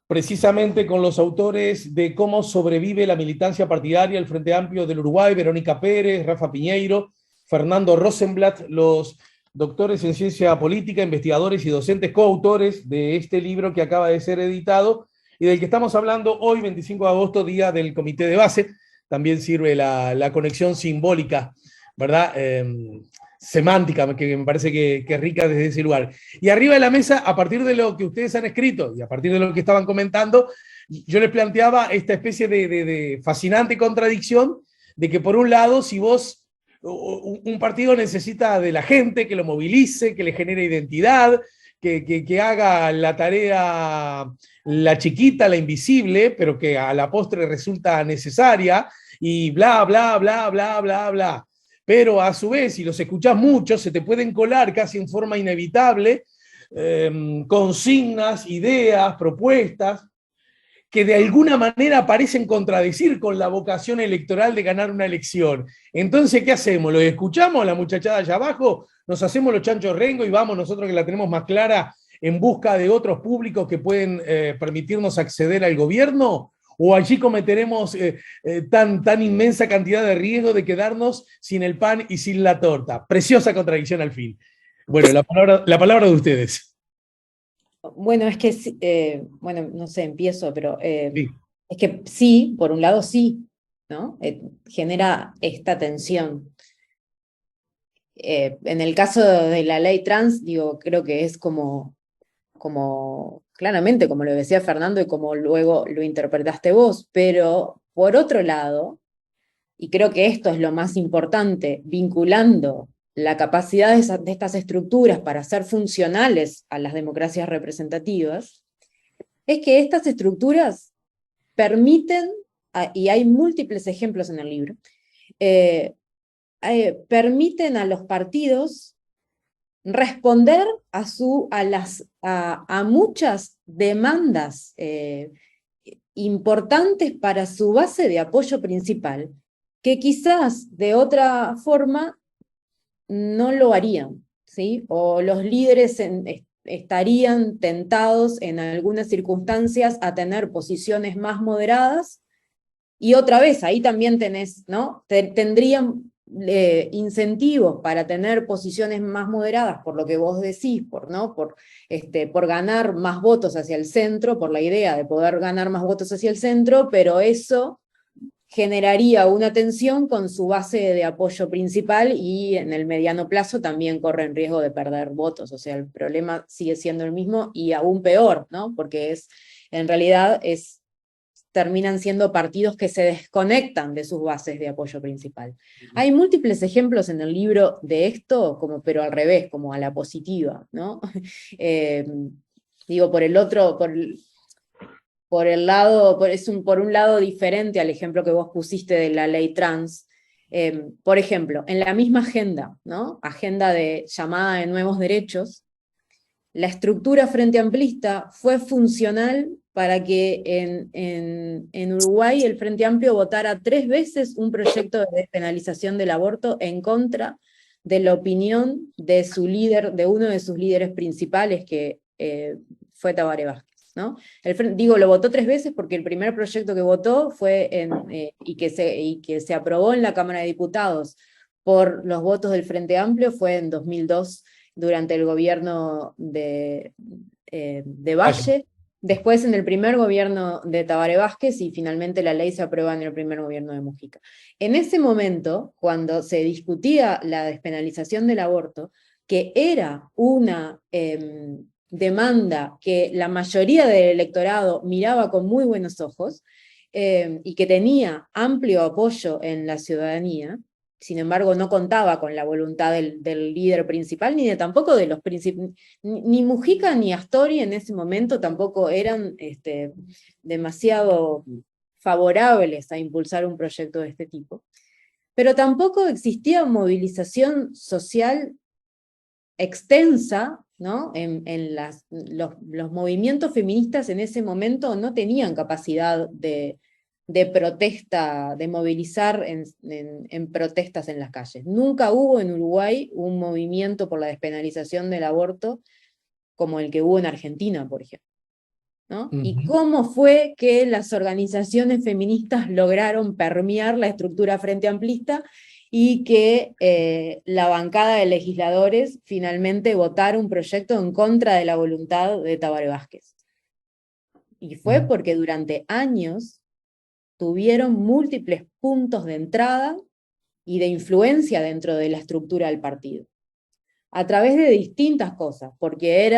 [SPEAKER 1] precisamente con los autores de Cómo sobrevive la militancia partidaria, el Frente Amplio del Uruguay, Verónica Pérez, Rafa Piñeiro, Fernando Rosenblatt, los doctores en ciencia política, investigadores y docentes coautores de este libro que acaba de ser editado y del que estamos hablando hoy, 25 de agosto, día del comité de base. También sirve la conexión simbólica, ¿verdad? Semántica, que me parece que es rica desde ese lugar. Y arriba de la mesa, a partir de lo que ustedes han escrito y a partir de lo que estaban comentando, yo les planteaba esta especie de fascinante contradicción de que por un lado, si un partido necesita de la gente, que lo movilice, que le genere identidad, que haga la tarea, la chiquita, la invisible, pero que a la postre resulta necesaria, y bla, bla, bla, bla, bla, bla. Pero a su vez, si los escuchás mucho, se te pueden colar casi en forma inevitable consignas, ideas, propuestas, que de alguna manera parecen contradecir con la vocación electoral de ganar una elección. Entonces, ¿qué hacemos? ¿Lo escuchamos a la muchachada allá abajo? ¿Nos hacemos los chanchos rengo y vamos nosotros que la tenemos más clara en busca de otros públicos que pueden permitirnos acceder al gobierno? ¿O allí cometeremos tan inmensa cantidad de riesgo de quedarnos sin el pan y sin la torta? Preciosa contradicción al fin. Bueno, la palabra de ustedes.
[SPEAKER 2] Bueno, es que, bueno, no sé, empiezo, pero
[SPEAKER 1] Sí.
[SPEAKER 2] es que sí, por un lado sí, ¿no? Genera esta tensión. En el caso de la ley trans, digo, creo que es como claramente, como lo decía Fernando y como luego lo interpretaste vos, pero por otro lado, y creo que esto es lo más importante, vinculando la capacidad de estas estructuras para ser funcionales a las democracias representativas, es que estas estructuras permiten, y hay múltiples ejemplos en el libro, permiten a los partidos responder a muchas demandas importantes para su base de apoyo principal, que quizás de otra forma no lo harían, ¿sí? O los líderes estarían tentados en algunas circunstancias a tener posiciones más moderadas, y otra vez, ahí también tenés, ¿no? Tendrían incentivos para tener posiciones más moderadas, por lo que vos decís, ¿no? por ganar más votos hacia el centro, por la idea de poder ganar más votos hacia el centro, pero eso generaría una tensión con su base de apoyo principal, y en el mediano plazo también corren riesgo de perder votos. O sea, el problema sigue siendo el mismo y aún peor, ¿no? Porque en realidad terminan siendo partidos que se desconectan de sus bases de apoyo principal. Hay múltiples ejemplos en el libro de esto, pero al revés, como a la positiva, ¿no? Digo, por el lado, por un lado diferente al ejemplo que vos pusiste de la ley trans. Por ejemplo, en la misma agenda, ¿no? Agenda llamada de nuevos derechos, la estructura frente amplista fue funcional para que en Uruguay el Frente Amplio votara 3 veces un proyecto de despenalización del aborto en contra de la opinión de su líder, de uno de sus líderes principales, que fue Tabaré Vázquez, ¿no? Lo votó 3 veces porque el primer proyecto que votó fue y que se aprobó en la Cámara de Diputados por los votos del Frente Amplio fue en 2002, durante el gobierno de Valle, después en el primer gobierno de Tabaré Vázquez, y finalmente la ley se aprueba en el primer gobierno de Mujica. En ese momento, cuando se discutía la despenalización del aborto, que era una demanda que la mayoría del electorado miraba con muy buenos ojos, y que tenía amplio apoyo en la ciudadanía, sin embargo no contaba con la voluntad del líder principal, tampoco de los principales, ni Mujica ni Astori en ese momento tampoco eran demasiado favorables a impulsar un proyecto de este tipo. Pero tampoco existía movilización social extensa, ¿no? Los movimientos feministas en ese momento no tenían capacidad de protesta, de movilizar en protestas en las calles. Nunca hubo en Uruguay un movimiento por la despenalización del aborto como el que hubo en Argentina, por ejemplo, ¿no? ¿Y cómo fue que las organizaciones feministas lograron permear la estructura frente amplista y que la bancada de legisladores finalmente votara un proyecto en contra de la voluntad de Tabaré Vázquez? Y fue porque durante años tuvieron múltiples puntos de entrada y de influencia dentro de la estructura del partido, a través de distintas cosas, porque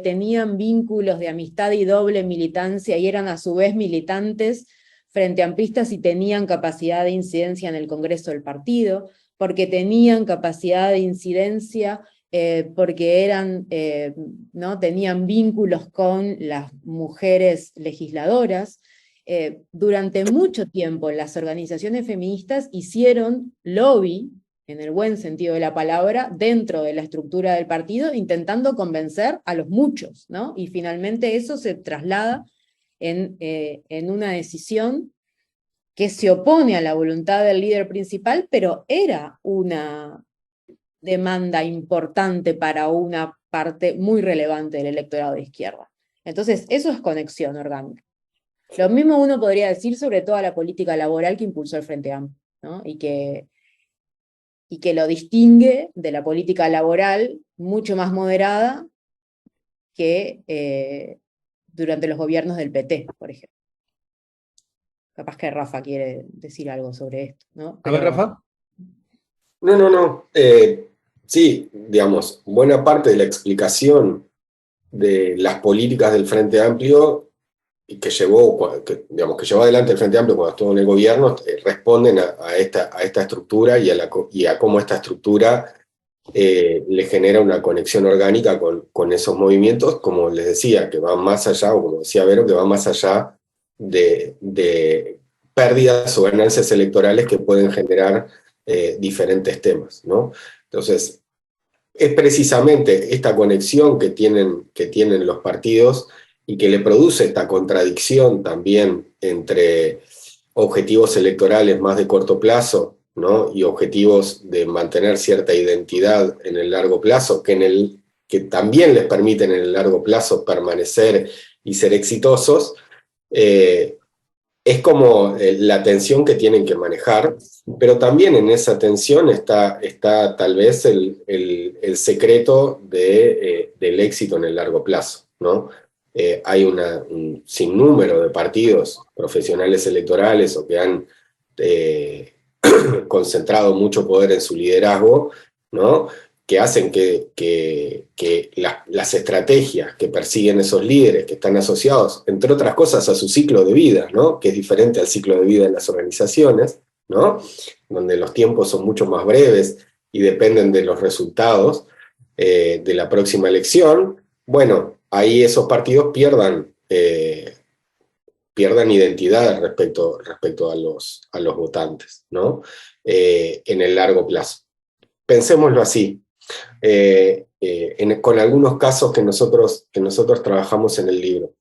[SPEAKER 2] tenían vínculos de amistad y doble militancia, y eran a su vez militantes frente amplistas y tenían capacidad de incidencia en el Congreso del partido, porque tenían capacidad de incidencia, porque ¿no? tenían vínculos con las mujeres legisladoras. Durante mucho tiempo las organizaciones feministas hicieron lobby, en el buen sentido de la palabra, dentro de la estructura del partido, intentando convencer a los muchos, ¿no? Y finalmente eso se traslada en una decisión que se opone a la voluntad del líder principal, pero era una demanda importante para una parte muy relevante del electorado de izquierda. Entonces, eso es conexión orgánica. Lo mismo uno podría decir sobre toda la política laboral que impulsó el Frente Amplio, ¿no? Y que lo distingue de la política laboral mucho más moderada que durante los gobiernos del PT, por ejemplo. Capaz que Rafa quiere decir algo sobre esto, ¿no?
[SPEAKER 1] A ver, Rafa.
[SPEAKER 3] No. Sí, digamos, buena parte de la explicación de las políticas del Frente Amplio y que llevó adelante el Frente Amplio cuando estuvo en el gobierno, responden a esta estructura y a cómo esta estructura le genera una conexión orgánica con esos movimientos, como les decía, que van más allá, o como decía Vero, que van más allá de pérdidas o ganancias electorales que pueden generar diferentes temas, ¿no? Entonces, es precisamente esta conexión que tienen los partidos y que le produce esta contradicción también entre objetivos electorales más de corto plazo, ¿no? Y objetivos de mantener cierta identidad en el largo plazo, que también les permiten en el largo plazo permanecer y ser exitosos, es como la tensión que tienen que manejar, pero también en esa tensión está tal vez el secreto del éxito en el largo plazo, ¿no? Hay un sinnúmero de partidos profesionales electorales o que han concentrado mucho poder en su liderazgo, ¿no? Que hacen que las estrategias que persiguen esos líderes que están asociados, entre otras cosas, a su ciclo de vida, ¿no? Que es diferente al ciclo de vida de las organizaciones, ¿no? Donde los tiempos son mucho más breves y dependen de los resultados de la próxima elección. Bueno, ahí esos partidos pierdan identidad respecto a los votantes, ¿no? En el largo plazo. Pensémoslo así. Con algunos casos que nosotros trabajamos en el libro.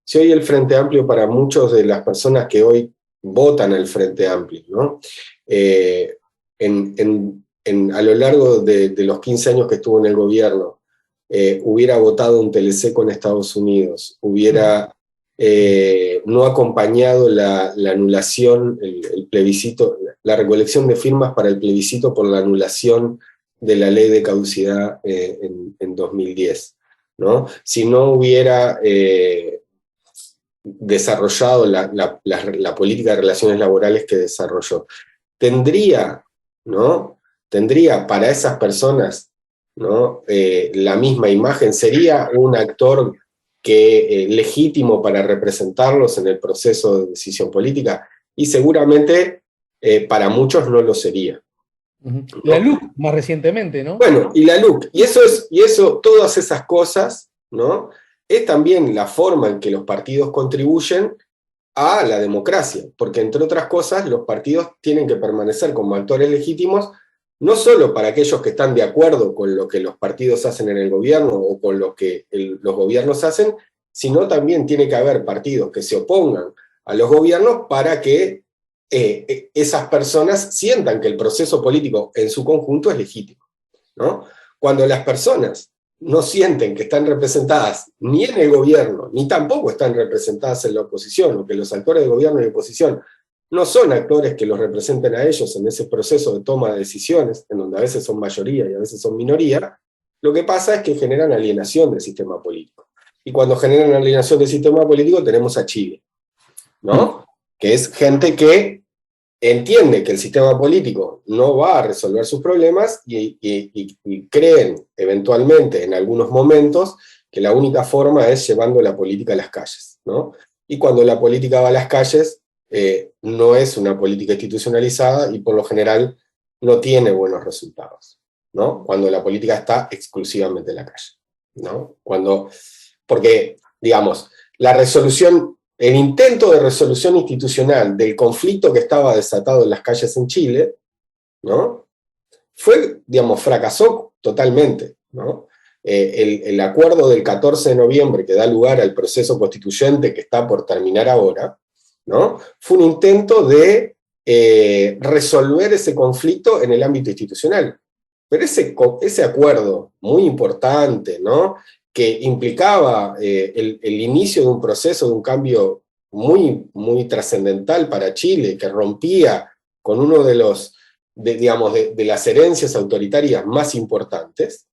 [SPEAKER 3] Si hoy el Frente Amplio, para muchas de las personas que hoy votan al Frente Amplio, ¿no? A lo largo de los 15 años que estuvo en el gobierno, hubiera votado un TLC con Estados Unidos, hubiera no acompañado la anulación, el plebiscito, la recolección de firmas para el plebiscito por la anulación de la ley de caducidad en 2010, ¿no? Si no hubiera desarrollado la política de relaciones laborales que desarrolló, tendría para esas personas, ¿no? La misma imagen, sería un actor legítimo para representarlos en el proceso de decisión política, y seguramente para muchos no lo sería.
[SPEAKER 1] La LUC, más recientemente, ¿no?
[SPEAKER 3] Bueno, y la LUC, y eso, todas esas cosas, ¿no? Es también la forma en que los partidos contribuyen a la democracia, porque entre otras cosas los partidos tienen que permanecer como actores legítimos, no solo para aquellos que están de acuerdo con lo que los partidos hacen en el gobierno o con lo que los gobiernos hacen, sino también tiene que haber partidos que se opongan a los gobiernos para que esas personas sientan que el proceso político en su conjunto es legítimo, ¿no? Cuando las personas no sienten que están representadas ni en el gobierno, ni tampoco están representadas en la oposición, o que los actores de gobierno y oposición no son actores que los representen a ellos en ese proceso de toma de decisiones, en donde a veces son mayoría y a veces son minoría, lo que pasa es que generan alienación del sistema político. Y cuando generan alienación del sistema político tenemos a Chile, ¿no? Que es gente que entiende que el sistema político no va a resolver sus problemas y creen eventualmente en algunos momentos que la única forma es llevando la política a las calles, ¿no? Y cuando la política va a las calles, no es una política institucionalizada y por lo general no tiene buenos resultados, ¿no? Cuando la política está exclusivamente en la calle, ¿no? Porque, digamos, el intento de resolución institucional del conflicto que estaba desatado en las calles en Chile, ¿no? Fracasó totalmente, ¿no? El acuerdo del 14 de noviembre que da lugar al proceso constituyente que está por terminar ahora, ¿no? Fue un intento de resolver ese conflicto en el ámbito institucional. Pero ese acuerdo muy importante, ¿no?, que implicaba el inicio de un proceso, de un cambio muy, muy trascendental para Chile, que rompía con uno de los, digamos, de las herencias autoritarias más importantes,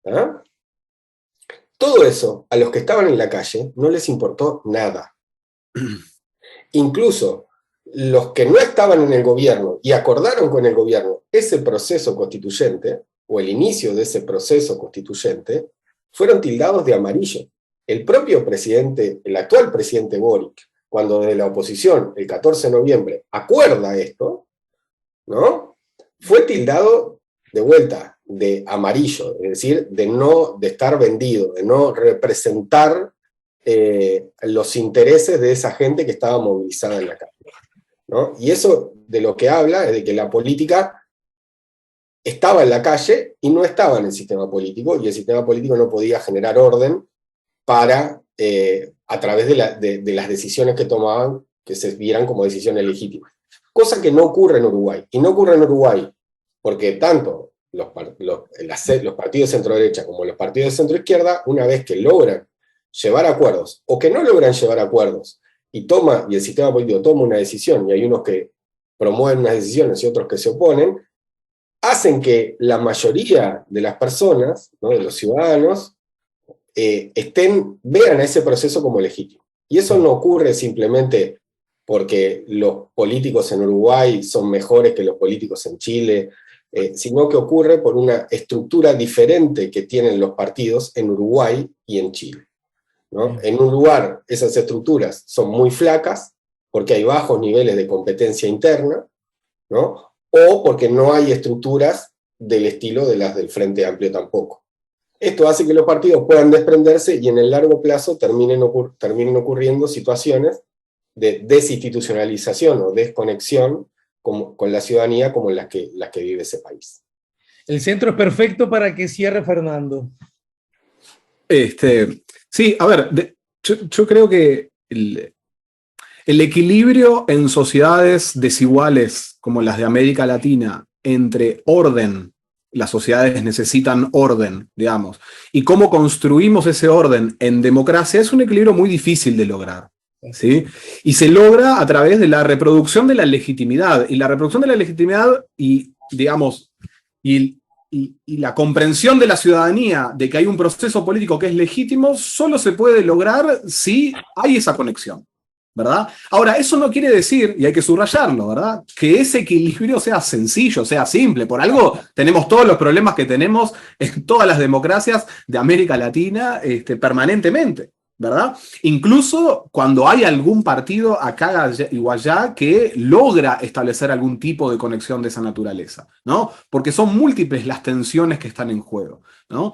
[SPEAKER 3] ¿ah? Todo eso, a los que estaban en la calle, no les importó nada. Incluso los que no estaban en el gobierno y acordaron con el gobierno ese proceso constituyente, o el inicio de ese proceso constituyente, fueron tildados de amarillo. El propio presidente, el actual presidente Boric, cuando desde la oposición, el 14 de noviembre, acuerda esto, ¿no?, fue tildado de vuelta de amarillo, es decir, de estar vendido, de no representar los intereses de esa gente que estaba movilizada en la calle, ¿no? Y eso de lo que habla es de que la política estaba en la calle y no estaba en el sistema político, y el sistema político no podía generar orden para, a través de las decisiones que tomaban, que se vieran como decisiones legítimas. Cosa que no ocurre en Uruguay. Y no ocurre en Uruguay porque tanto los partidos de centro-derecha como los partidos de centro-izquierda, una vez que logran llevar acuerdos, o que no logran llevar acuerdos, y el sistema político toma una decisión, y hay unos que promueven unas decisiones y otros que se oponen, hacen que la mayoría de las personas, ¿no?, de los ciudadanos, vean a ese proceso como legítimo. Y eso no ocurre simplemente porque los políticos en Uruguay son mejores que los políticos en Chile, sino que ocurre por una estructura diferente que tienen los partidos en Uruguay y en Chile, ¿no? En un lugar esas estructuras son muy flacas, porque hay bajos niveles de competencia interna, ¿no?, o porque no hay estructuras del estilo de las del Frente Amplio tampoco. Esto hace que los partidos puedan desprenderse y en el largo plazo terminen ocurriendo situaciones de desinstitucionalización o desconexión con la ciudadanía como las que vive ese país.
[SPEAKER 1] El centro es perfecto para que cierre Fernando.
[SPEAKER 4] Sí, a ver, yo creo que el equilibrio en sociedades desiguales como las de América Latina entre orden, las sociedades necesitan orden, digamos, y cómo construimos ese orden en democracia es un equilibrio muy difícil de lograr, ¿sí? Y se logra a través de la reproducción de la legitimidad, y la reproducción de la legitimidad y, digamos, y la comprensión de la ciudadanía de que hay un proceso político que es legítimo solo se puede lograr si hay esa conexión, ¿verdad? Ahora, eso no quiere decir, y hay que subrayarlo, ¿verdad?, que ese equilibrio sea sencillo, sea simple. Por algo tenemos todos los problemas que tenemos en todas las democracias de América Latina permanentemente, ¿verdad? Incluso cuando hay algún partido acá o allá que logra establecer algún tipo de conexión de esa naturaleza, ¿no? Porque son múltiples las tensiones que están en juego, ¿no?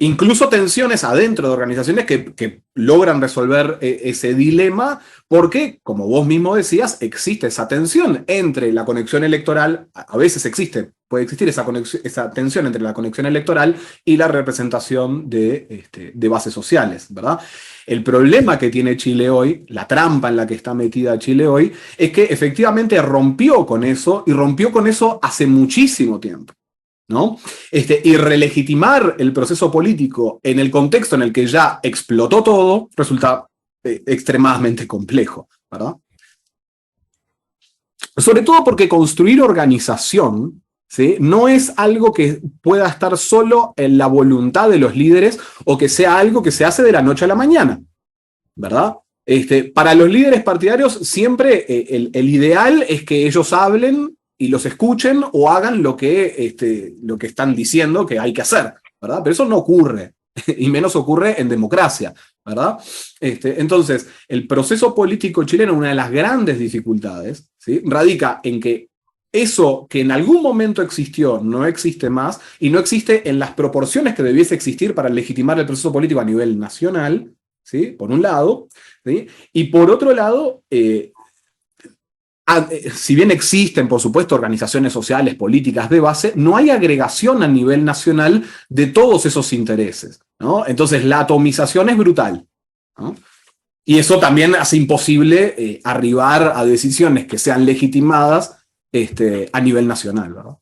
[SPEAKER 4] Incluso tensiones adentro de organizaciones que logran resolver ese dilema, porque, como vos mismo decías, existe esa tensión entre la conexión electoral, a veces puede existir esa tensión entre la conexión electoral y la representación de bases sociales, ¿verdad? El problema que tiene Chile hoy, la trampa en la que está metida Chile hoy, es que efectivamente rompió con eso, y rompió con eso hace muchísimo tiempo, ¿no? Y relegitimar el proceso político en el contexto en el que ya explotó todo resulta extremadamente complejo, ¿verdad? Sobre todo porque construir organización, ¿sí?, no es algo que pueda estar solo en la voluntad de los líderes o que sea algo que se hace de la noche a la mañana, ¿verdad? Para los líderes partidarios siempre el ideal es que ellos hablen y los escuchen o hagan lo que están diciendo que hay que hacer, ¿verdad? Pero eso no ocurre, y menos ocurre en democracia, ¿verdad? Entonces, el proceso político chileno, una de las grandes dificultades, ¿sí?, radica en que eso que en algún momento existió no existe más, y no existe en las proporciones que debiese existir para legitimar el proceso político a nivel nacional, ¿sí?, por un lado, ¿sí?, y por otro lado, si bien existen, por supuesto, organizaciones sociales, políticas de base, no hay agregación a nivel nacional de todos esos intereses, ¿no? Entonces la atomización es brutal, ¿no? Y eso también hace imposible arribar a decisiones que sean legitimadas a nivel nacional, ¿verdad?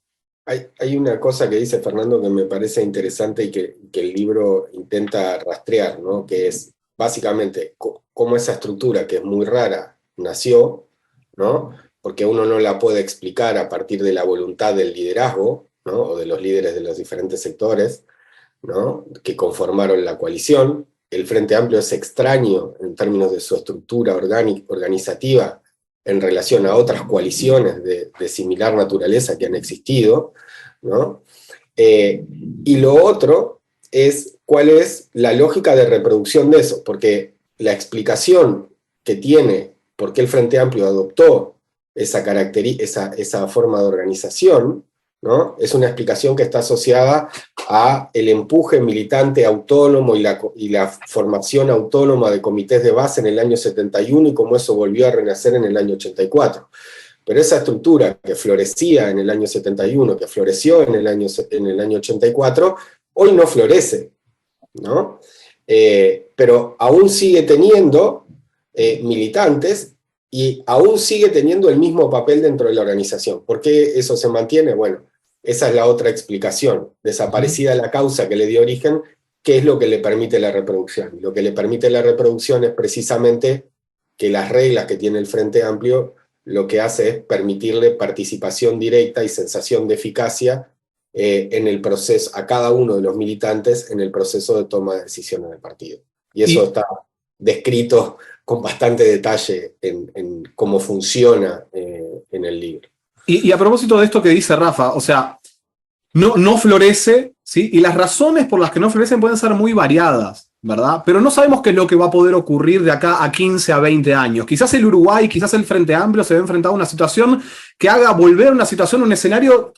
[SPEAKER 3] Hay una cosa que dice Fernando que me parece interesante y que el libro intenta rastrear, ¿no? Que es básicamente cómo esa estructura, que es muy rara, nació, ¿no? Porque uno no la puede explicar a partir de la voluntad del liderazgo, ¿no? O de los líderes de los diferentes sectores, ¿no? Que conformaron la coalición. El Frente Amplio es extraño en términos de su estructura organizativa en relación a otras coaliciones de similar naturaleza que han existido, ¿no? Y lo otro es cuál es la lógica de reproducción de eso, porque la explicación que tiene por qué el Frente Amplio adoptó esa forma de organización, ¿no? Es una explicación que está asociada a el empuje militante autónomo y la formación autónoma de comités de base en el año 71 y cómo eso volvió a renacer en el año 84. Pero esa estructura que florecía en el año 71, que floreció en el año 84, hoy no florece, ¿no? Pero aún sigue teniendo militantes y aún sigue teniendo el mismo papel dentro de la organización. ¿Por qué eso se mantiene? Bueno, esa es la otra explicación. Desaparecida la causa que le dio origen, ¿qué es lo que le permite la reproducción? Lo que le permite la reproducción es precisamente que las reglas que tiene el Frente Amplio lo que hace es permitirle participación directa y sensación de eficacia en el proceso, a cada uno de los militantes en el proceso de toma de decisiones del partido. Y eso está descrito con bastante detalle en cómo funciona en el libro.
[SPEAKER 4] Y a propósito de esto que dice Rafa, o sea, no florece, ¿sí? Y las razones por las que no florecen pueden ser muy variadas, ¿verdad? Pero no sabemos qué es lo que va a poder ocurrir de acá a 15 a 20 años. Quizás el Uruguay, quizás el Frente Amplio se ve enfrentado a una situación que haga volver una situación, un escenario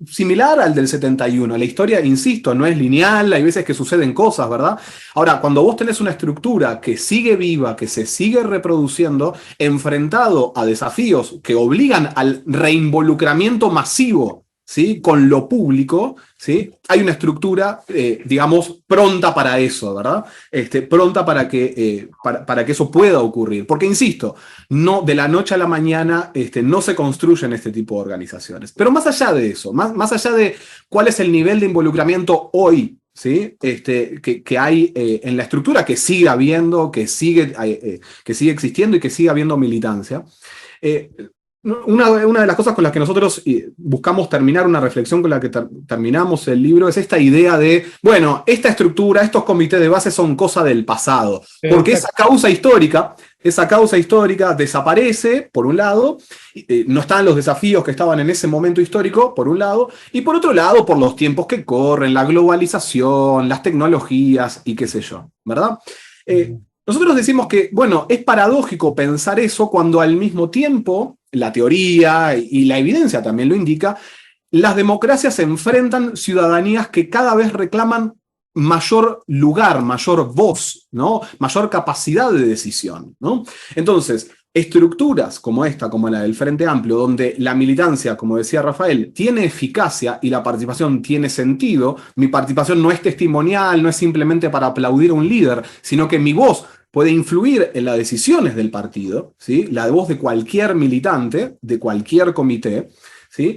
[SPEAKER 4] similar al del 71. La historia, insisto, no es lineal, hay veces que suceden cosas, ¿verdad? Ahora, cuando vos tenés una estructura que sigue viva, que se sigue reproduciendo, enfrentado a desafíos que obligan al reinvolucramiento masivo, ¿sí? Con lo público, ¿sí? Hay una estructura, digamos, pronta para eso, ¿verdad? Pronta para que eso pueda ocurrir. Porque, insisto, no, de la noche a la mañana no se construyen este tipo de organizaciones. Pero más allá de eso, más allá de cuál es el nivel de involucramiento hoy, ¿sí? Que hay en la estructura, que sigue habiendo, que sigue existiendo y que sigue habiendo militancia. Una de las cosas con las que nosotros buscamos terminar una reflexión con la que terminamos el libro es esta idea de, bueno, esta estructura, estos comités de base son cosa del pasado, porque esa causa histórica desaparece, por un lado, no están los desafíos que estaban en ese momento histórico, por un lado, y por otro lado, por los tiempos que corren, la globalización, las tecnologías y qué sé yo, ¿verdad? Nosotros decimos que, bueno, es paradójico pensar eso cuando al mismo tiempo la teoría y la evidencia también lo indica, las democracias enfrentan ciudadanías que cada vez reclaman mayor lugar, mayor voz, ¿no? Mayor capacidad de decisión, ¿no? Entonces, estructuras como esta, como la del Frente Amplio, donde la militancia, como decía Rafael, tiene eficacia y la participación tiene sentido, mi participación no es testimonial, no es simplemente para aplaudir a un líder, sino que mi voz puede influir en las decisiones del partido, ¿sí? La voz de cualquier militante, de cualquier comité, ¿sí?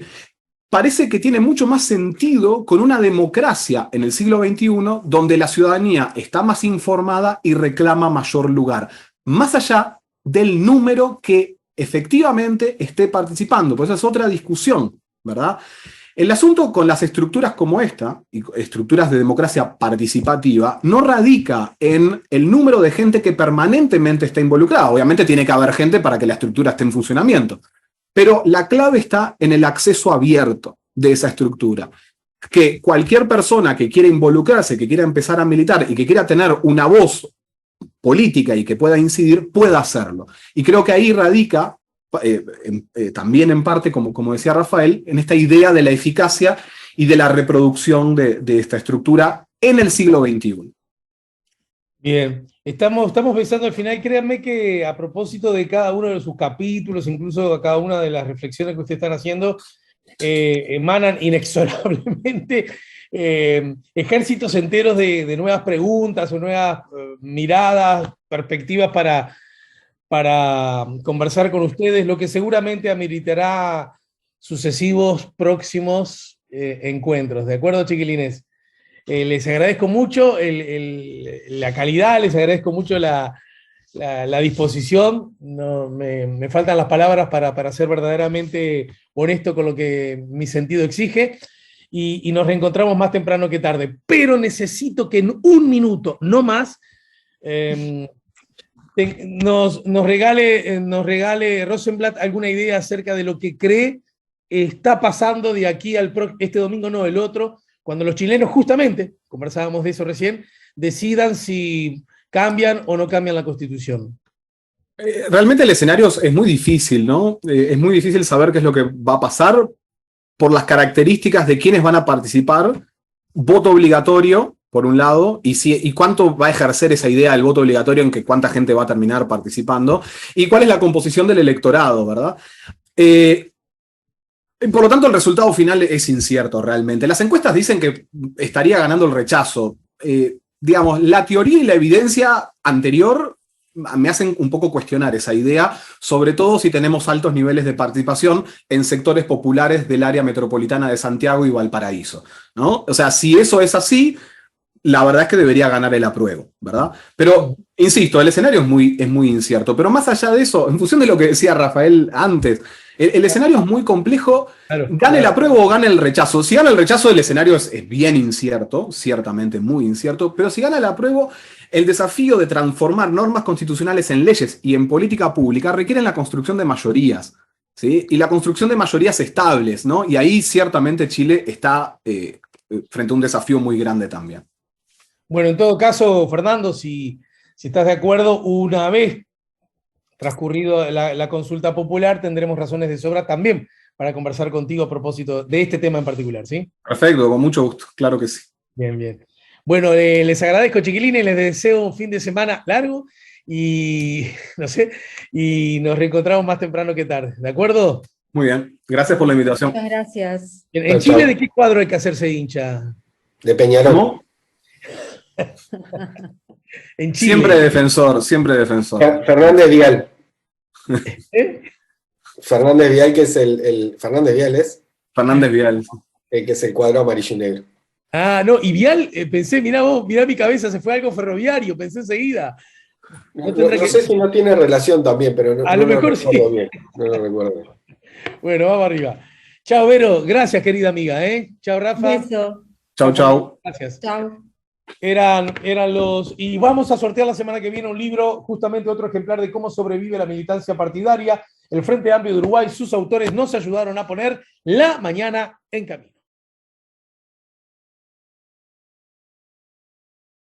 [SPEAKER 4] Parece que tiene mucho más sentido con una democracia en el siglo XXI donde la ciudadanía está más informada y reclama mayor lugar, más allá del número que efectivamente esté participando. Pues esa es otra discusión, ¿verdad? El asunto con las estructuras como esta, y estructuras de democracia participativa, no radica en el número de gente que permanentemente está involucrada. Obviamente tiene que haber gente para que la estructura esté en funcionamiento. Pero la clave está en el acceso abierto de esa estructura. Que cualquier persona que quiera involucrarse, que quiera empezar a militar y que quiera tener una voz política y que pueda incidir, pueda hacerlo. Y creo que ahí radica, también en parte, como decía Rafael, en esta idea de la eficacia y de la reproducción de esta estructura en el siglo XXI.
[SPEAKER 1] Bien, estamos pensando al final. Créanme que a propósito de cada uno de sus capítulos, incluso a cada una de las reflexiones que ustedes están haciendo, emanan inexorablemente ejércitos enteros de nuevas preguntas o nuevas miradas, perspectivas para conversar con ustedes, lo que seguramente ameritará sucesivos próximos
[SPEAKER 5] encuentros. ¿De acuerdo, chiquilines? Les agradezco mucho la calidad, les agradezco mucho la disposición. No, me faltan las palabras para ser verdaderamente honesto con lo que mi sentido exige. Y nos reencontramos más temprano que tarde. Pero necesito que en un minuto, no más, nos regale Rosenblatt alguna idea acerca de lo que cree está pasando de aquí este domingo, no, el otro, cuando los chilenos, justamente, conversábamos de eso recién, decidan si cambian o no cambian la Constitución.
[SPEAKER 4] Realmente el escenario es muy difícil, ¿no? Es muy difícil saber qué es lo que va a pasar por las características de quiénes van a participar, voto obligatorio, por un lado, y cuánto va a ejercer esa idea del voto obligatorio en que cuánta gente va a terminar participando, y cuál es la composición del electorado, ¿verdad? Por lo tanto, el resultado final es incierto realmente. Las encuestas dicen que estaría ganando el rechazo. Digamos, la teoría y la evidencia anterior me hacen un poco cuestionar esa idea, sobre todo si tenemos altos niveles de participación en sectores populares del área metropolitana de Santiago y Valparaíso, ¿no? O sea, si eso es así, la verdad es que debería ganar el apruebo, ¿verdad? Pero, insisto, el escenario es muy incierto. Pero más allá de eso, en función de lo que decía Rafael antes, el escenario es muy complejo.
[SPEAKER 5] Claro,
[SPEAKER 4] gane el apruebo o gane el rechazo. Si gana el rechazo, el escenario es bien incierto, ciertamente muy incierto, pero si gana el apruebo, el desafío de transformar normas constitucionales en leyes y en política pública requiere la construcción de mayorías, ¿sí? Y la construcción de mayorías estables, ¿no? Y ahí ciertamente Chile está frente a un desafío muy grande también.
[SPEAKER 5] Bueno, en todo caso, Fernando, si estás de acuerdo, una vez transcurrido la consulta popular, tendremos razones de sobra también para conversar contigo a propósito de este tema en particular, ¿sí?
[SPEAKER 4] Perfecto, con mucho gusto, claro que sí.
[SPEAKER 5] Bien, bien. Bueno, les agradezco, chiquilines, les deseo un fin de semana largo y, no sé, y nos reencontramos más temprano que tarde, ¿de acuerdo?
[SPEAKER 4] Muy bien, gracias por la invitación.
[SPEAKER 2] Muchas gracias.
[SPEAKER 5] En Chile, ¿de qué cuadro hay que hacerse hincha?
[SPEAKER 3] De Peñarol.
[SPEAKER 4] ¿Cómo?
[SPEAKER 5] En Chile.
[SPEAKER 4] Siempre defensor, siempre defensor.
[SPEAKER 3] Fernández Vial.
[SPEAKER 5] ¿Eh?
[SPEAKER 3] Fernández Vial, que es Fernández Vial es
[SPEAKER 4] Fernández Vial.
[SPEAKER 3] que es el cuadro amarillo y negro.
[SPEAKER 5] Ah, no, y Vial, pensé, mirá vos, mirá mi cabeza, se fue algo ferroviario, pensé enseguida.
[SPEAKER 3] No sé si no tiene relación también, pero no,
[SPEAKER 5] A lo mejor sí.
[SPEAKER 3] bien. No lo recuerdo bien.
[SPEAKER 5] Bueno, vamos arriba. Chao, Vero, gracias, querida amiga, ¿eh? Chao, Rafa.
[SPEAKER 2] Beso.
[SPEAKER 4] Chau, chau.
[SPEAKER 5] Gracias.
[SPEAKER 2] Chao.
[SPEAKER 5] Eran los... Y vamos a sortear la semana que viene un libro, justamente otro ejemplar de cómo sobrevive la militancia partidaria. El Frente Amplio de Uruguay, sus autores nos ayudaron a poner la mañana en camino.